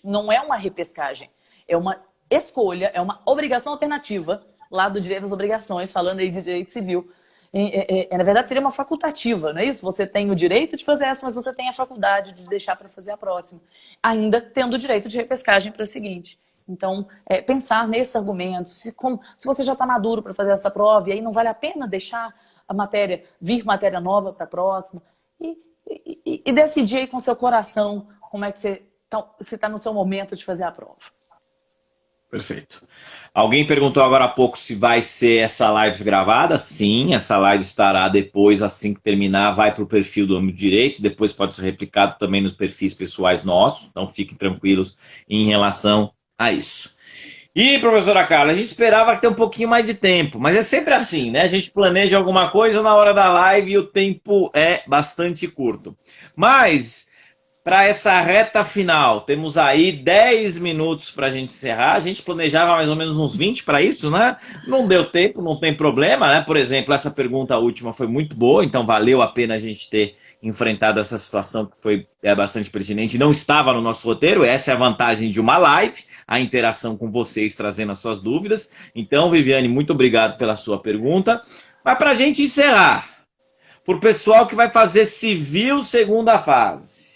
não é uma repescagem, é uma escolha, é uma obrigação alternativa lá do direito das obrigações, falando aí de direito civil. Na verdade, seria uma facultativa, não é isso? Você tem o direito de fazer essa, mas você tem a faculdade de deixar para fazer a próxima. Ainda tendo o direito de repescagem para a seguinte. Então, pensar nesses argumentos. Se você já está maduro para fazer essa prova, e aí não vale a pena deixar vir matéria nova para a próxima. E decidir aí com seu coração como é que você está no seu momento de fazer a prova. Perfeito. Alguém perguntou agora há pouco se vai ser essa live gravada. Sim, essa live estará depois, assim que terminar, vai para o perfil do Âmbito Direito, depois pode ser replicado também nos perfis pessoais nossos, então fiquem tranquilos em relação a isso. E, professora Carla, a gente esperava ter um pouquinho mais de tempo, mas é sempre assim, né? A gente planeja alguma coisa na hora da live e o tempo é bastante curto. Mas para essa reta final. Temos aí 10 minutos para a gente encerrar. A gente planejava mais ou menos uns 20 para isso, né? Não deu tempo, não tem problema, né? Por exemplo, essa pergunta última foi muito boa, então valeu a pena a gente ter enfrentado essa situação que foi bastante pertinente. Não estava no nosso roteiro, essa é a vantagem de uma live, a interação com vocês trazendo as suas dúvidas. Então, Viviane, muito obrigado pela sua pergunta. Mas para a gente encerrar, para o pessoal que vai fazer civil segunda fase,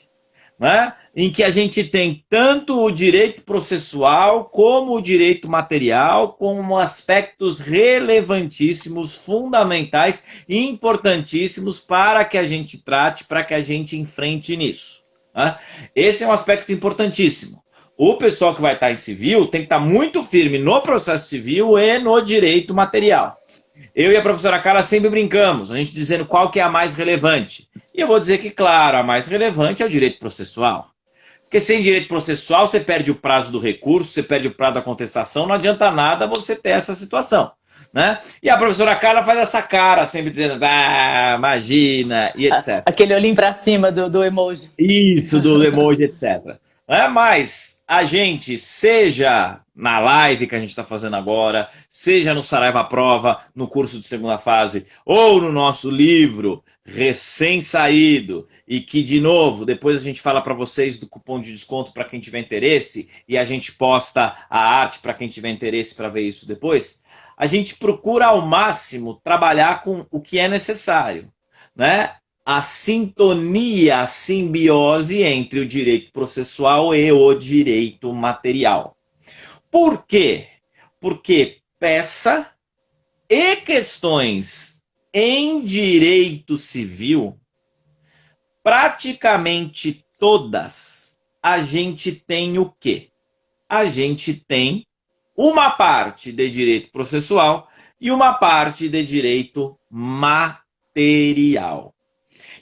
né? Em que a gente tem tanto o direito processual como o direito material, como aspectos relevantíssimos, fundamentais e importantíssimos para que a gente trate, para que a gente enfrente nisso, né? Esse é um aspecto importantíssimo. O pessoal que vai estar em civil tem que estar muito firme no processo civil e no direito material. Eu e a professora Carla sempre brincamos, a gente dizendo qual que é a mais relevante. E eu vou dizer que, claro, a mais relevante é o direito processual. Porque sem direito processual, você perde o prazo do recurso, você perde o prazo da contestação, não adianta nada você ter essa situação, né? E a professora Carla faz essa cara, sempre dizendo, imagina, e etc. Aquele olhinho para cima do emoji. Isso, do emoji, etc. Mas a gente, seja na live que a gente está fazendo agora, seja no Saraiva Prova, no curso de segunda fase, ou no nosso livro recém-saído, e que, de novo, depois a gente fala para vocês do cupom de desconto para quem tiver interesse, e a gente posta a arte para quem tiver interesse para ver isso depois, a gente procura ao máximo trabalhar com o que é necessário, né? A sintonia, a simbiose entre o direito processual e o direito material. Por quê? Porque peça e questões em direito civil, praticamente todas, a gente tem o quê? A gente tem uma parte de direito processual e uma parte de direito material.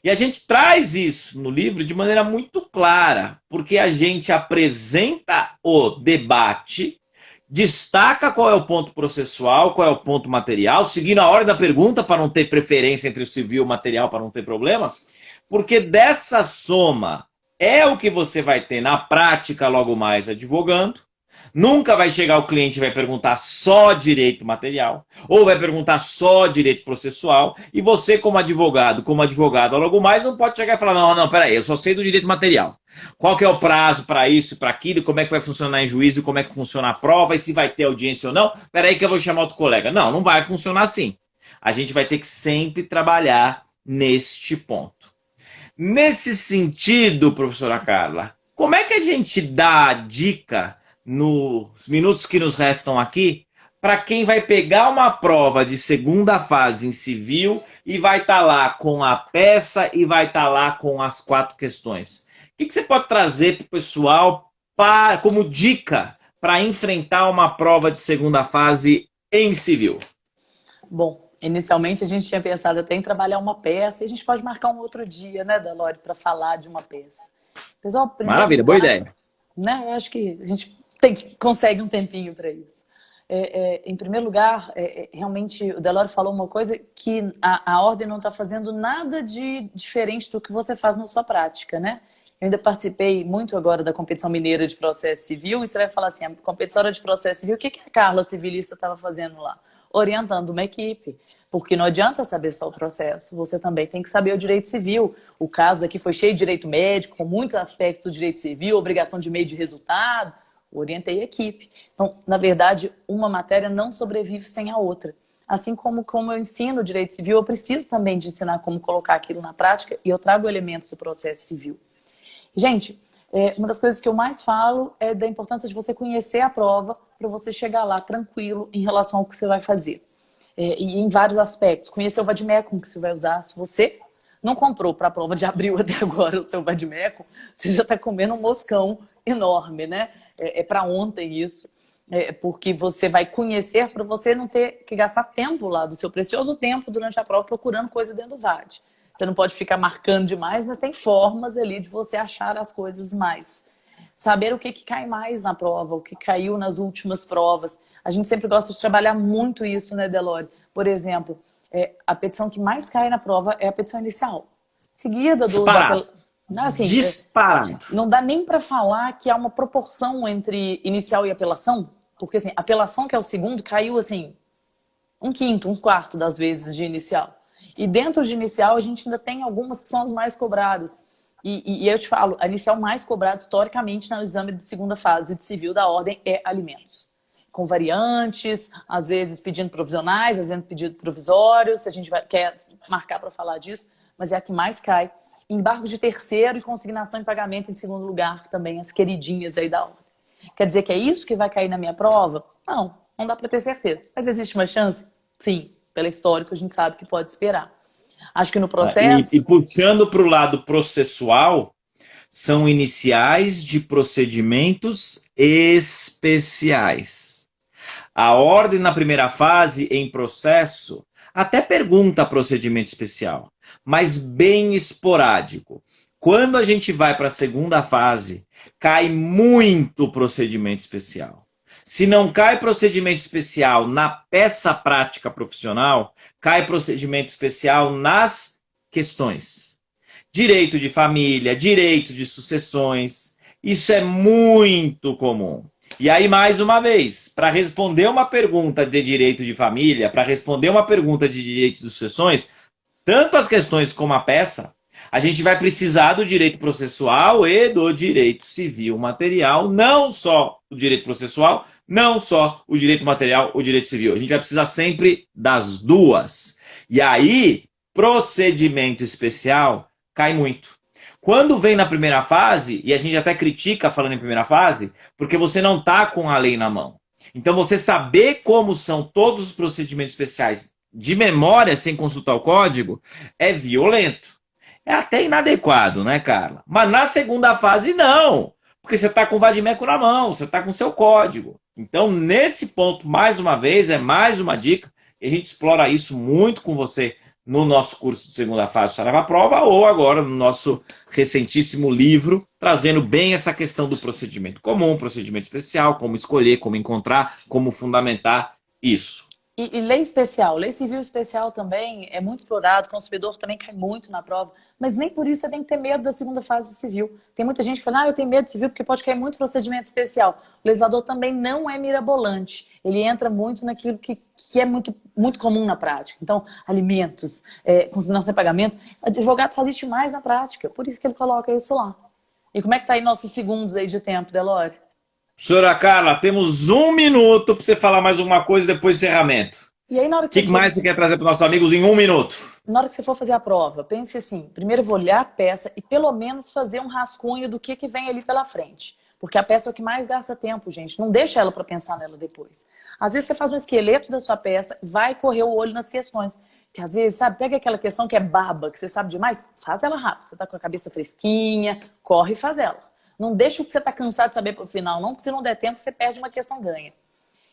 E a gente traz isso no livro de maneira muito clara, porque a gente apresenta o debate, destaca qual é o ponto processual, qual é o ponto material, seguindo a ordem da pergunta para não ter preferência entre o civil e o material, para não ter problema, porque dessa soma é o que você vai ter na prática logo mais advogando. Nunca vai chegar o cliente e vai perguntar só direito material, ou vai perguntar só direito processual, e você como advogado logo mais, não pode chegar e falar, não, peraí, eu só sei do direito material. Qual que é o prazo para isso, para aquilo, como é que vai funcionar em juízo, como é que funciona a prova, e se vai ter audiência ou não, peraí que eu vou chamar outro colega. Não, não vai funcionar assim. A gente vai ter que sempre trabalhar neste ponto. Nesse sentido, professora Carla, como é que a gente dá a dica nos minutos que nos restam aqui, para quem vai pegar uma prova de segunda fase em civil e vai estar lá com a peça e vai estar lá com as 4 questões? O que você pode trazer para o pessoal como dica para enfrentar uma prova de segunda fase em civil? Bom, inicialmente a gente tinha pensado até em trabalhar uma peça, e a gente pode marcar um outro dia, né, Delore, para falar de uma peça. Pessoal, Maravilha, boa ideia. Né, eu acho que a gente consegue um tempinho para isso. Em primeiro lugar, realmente o Delore falou uma coisa que a ordem não está fazendo nada de diferente do que você faz na sua prática, né? Eu ainda participei muito agora da competição mineira de processo civil, e você vai falar assim, a competição de processo civil, o que a Carla civilista estava fazendo lá? Orientando uma equipe, porque não adianta saber só o processo, você também tem que saber o direito civil. O caso aqui foi cheio de direito médico, com muitos aspectos do direito civil, obrigação de meio de resultado. Orientei a equipe. Então, na verdade, uma matéria não sobrevive sem a outra. Assim como eu ensino direito civil, eu preciso também de ensinar como colocar aquilo na prática, e eu trago elementos do processo civil. Gente, uma das coisas que eu mais falo é da importância de você conhecer a prova para você chegar lá tranquilo em relação ao que você vai fazer. E em vários aspectos. Conhecer o vademecum que você vai usar. Se você não comprou para a prova de abril até agora o seu vademecum, você já está comendo um moscão enorme, né? É para ontem isso, porque você vai conhecer para você não ter que gastar tempo lá, do seu precioso tempo durante a prova procurando coisa dentro do VAD. Você não pode ficar marcando demais, mas tem formas ali de você achar as coisas mais. Saber o que cai mais na prova, o que caiu nas últimas provas. A gente sempre gosta de trabalhar muito isso, né, Delore? Por exemplo, a petição que mais cai na prova é a petição inicial. Seguida Assim, Disparado. não dá nem para falar que há uma proporção entre inicial e apelação, porque assim, apelação, que é o segundo, caiu assim, um quinto, um quarto das vezes de inicial. E dentro de inicial a gente ainda tem algumas que são as mais cobradas. E eu te falo, a inicial mais cobrada historicamente no exame de segunda fase de civil da ordem é alimentos. Com variantes, às vezes pedindo provisionais, às vezes pedindo provisórios, a gente quer marcar para falar disso, mas é a que mais cai. Embargo de terceiro e consignação em pagamento em segundo lugar, também as queridinhas aí da ordem. Quer dizer que é isso que vai cair na minha prova? Não, não dá para ter certeza. Mas existe uma chance? Sim, pela história que a gente sabe que pode esperar. Acho que no processo... E puxando para o lado processual, são iniciais de procedimentos especiais. A ordem na primeira fase, em processo, até pergunta procedimento especial, mas bem esporádico. Quando a gente vai para a segunda fase, cai muito procedimento especial. Se não cai procedimento especial na peça prática profissional, cai procedimento especial nas questões. Direito de família, direito de sucessões, isso é muito comum. E aí, mais uma vez, para responder uma pergunta de direito de família, para responder uma pergunta de direito de sucessões, tanto as questões como a peça, a gente vai precisar do direito processual e do direito civil material, não só o direito processual, não só o direito material, o direito civil. A gente vai precisar sempre das duas. E aí, procedimento especial cai muito. Quando vem na primeira fase, e a gente até critica falando em primeira fase, porque você não está com a lei na mão. Então, você saber como são todos os procedimentos especiais de memória, sem consultar o código, é violento. É até inadequado, né, Carla? Mas na segunda fase, não. Porque você está com o vadimeco na mão, você está com o seu código. Então, nesse ponto, mais uma vez, é mais uma dica. E a gente explora isso muito com você no nosso curso de segunda fase Sarava Prova, ou agora no nosso recentíssimo livro, trazendo bem essa questão do procedimento comum, procedimento especial, como escolher, como encontrar, como fundamentar isso. E lei especial, lei civil especial também é muito explorado, o consumidor também cai muito na prova, mas nem por isso você tem que ter medo da segunda fase de civil. Tem muita gente que fala, eu tenho medo de civil porque pode cair muito procedimento especial. O legislador também não é mirabolante, ele entra muito naquilo que é muito comum na prática. Então, alimentos, consignação em pagamento, o advogado faz isso mais na prática, por isso que ele coloca isso lá. E como é que tá aí nossos segundos aí de tempo, Delore? Senhora Carla, temos 1 minuto para você falar mais alguma coisa depois do encerramento. E aí, na hora O que mais você quer trazer para os nossos amigos em 1 minuto? Na hora que você for fazer a prova, pense assim, primeiro eu vou olhar a peça e pelo menos fazer um rascunho do que vem ali pela frente. Porque a peça é o que mais gasta tempo, gente. Não deixa ela para pensar nela depois. Às vezes você faz um esqueleto da sua peça, vai correr o olho nas questões. Que às vezes, sabe, pega aquela questão que é baba, que você sabe demais, faz ela rápido. Você tá com a cabeça fresquinha, corre e faz ela. Não deixa o que você está cansado de saber para o final, não, porque se não der tempo, você perde uma questão, ganha.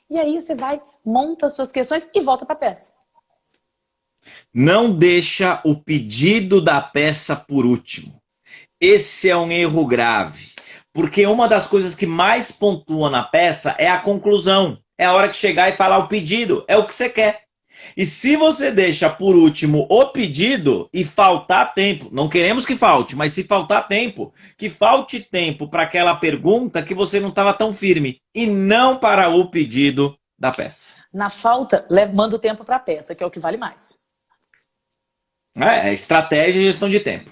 E aí você vai, monta as suas questões e volta para a peça. Não deixa o pedido da peça por último. Esse é um erro grave. Porque uma das coisas que mais pontua na peça é a conclusão. É a hora que chegar e falar o pedido, é o que você quer. E se você deixa por último o pedido e faltar tempo, não queremos que falte, mas se faltar tempo, que falte tempo para aquela pergunta que você não estava tão firme e não para o pedido da peça. Na falta, manda o tempo para a peça, que é o que vale mais. É estratégia e gestão de tempo.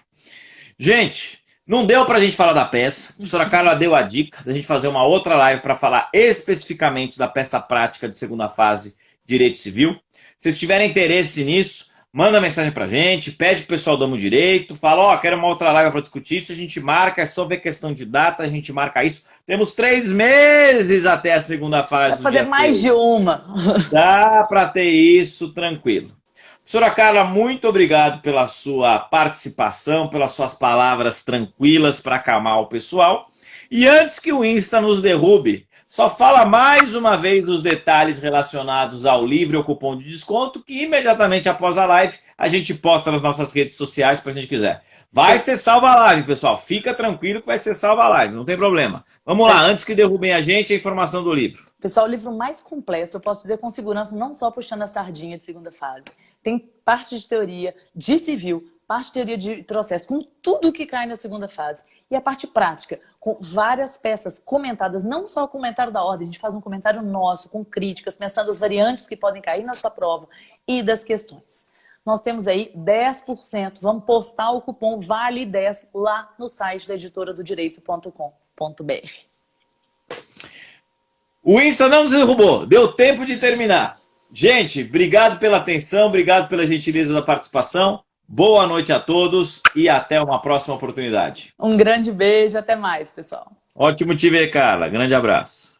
Gente, não deu para a gente falar da peça. A professora Carla deu a dica da gente fazer uma outra live para falar especificamente da peça prática de segunda fase Direito Civil. Se vocês tiverem interesse nisso, manda mensagem pra gente, pede pro pessoal do Amo Direito, fala, quero uma outra live para discutir isso, a gente marca, é só ver questão de data, a gente marca isso. Temos 3 meses até a segunda fase. Vai fazer mais de uma. Dá para ter isso tranquilo. Professora Carla, muito obrigado pela sua participação, pelas suas palavras tranquilas para acalmar o pessoal. E antes que o Insta nos derrube, só fala mais uma vez os detalhes relacionados ao livro e ao cupom de desconto, que imediatamente após a live a gente posta nas nossas redes sociais para a gente quiser. Vai ser salva a live, pessoal. Fica tranquilo que vai ser salva a live, não tem problema. Vamos lá, antes que derrubem a gente, a informação do livro. Pessoal, o livro mais completo, eu posso dizer com segurança, não só puxando a sardinha de segunda fase. Tem parte de teoria, de civil, parte de teoria de processo, com tudo que cai na segunda fase. E a parte prática, com várias peças comentadas, não só o comentário da ordem, a gente faz um comentário nosso, com críticas, pensando as variantes que podem cair na sua prova e das questões. Nós temos aí 10%, vamos postar o cupom VALE10 lá no site da editoradodireito.com.br. O Insta não nos derrubou, deu tempo de terminar. Gente, obrigado pela atenção, obrigado pela gentileza da participação. Boa noite a todos e até uma próxima oportunidade. Um grande beijo, até mais, pessoal. Ótimo te ver, Carla. Grande abraço.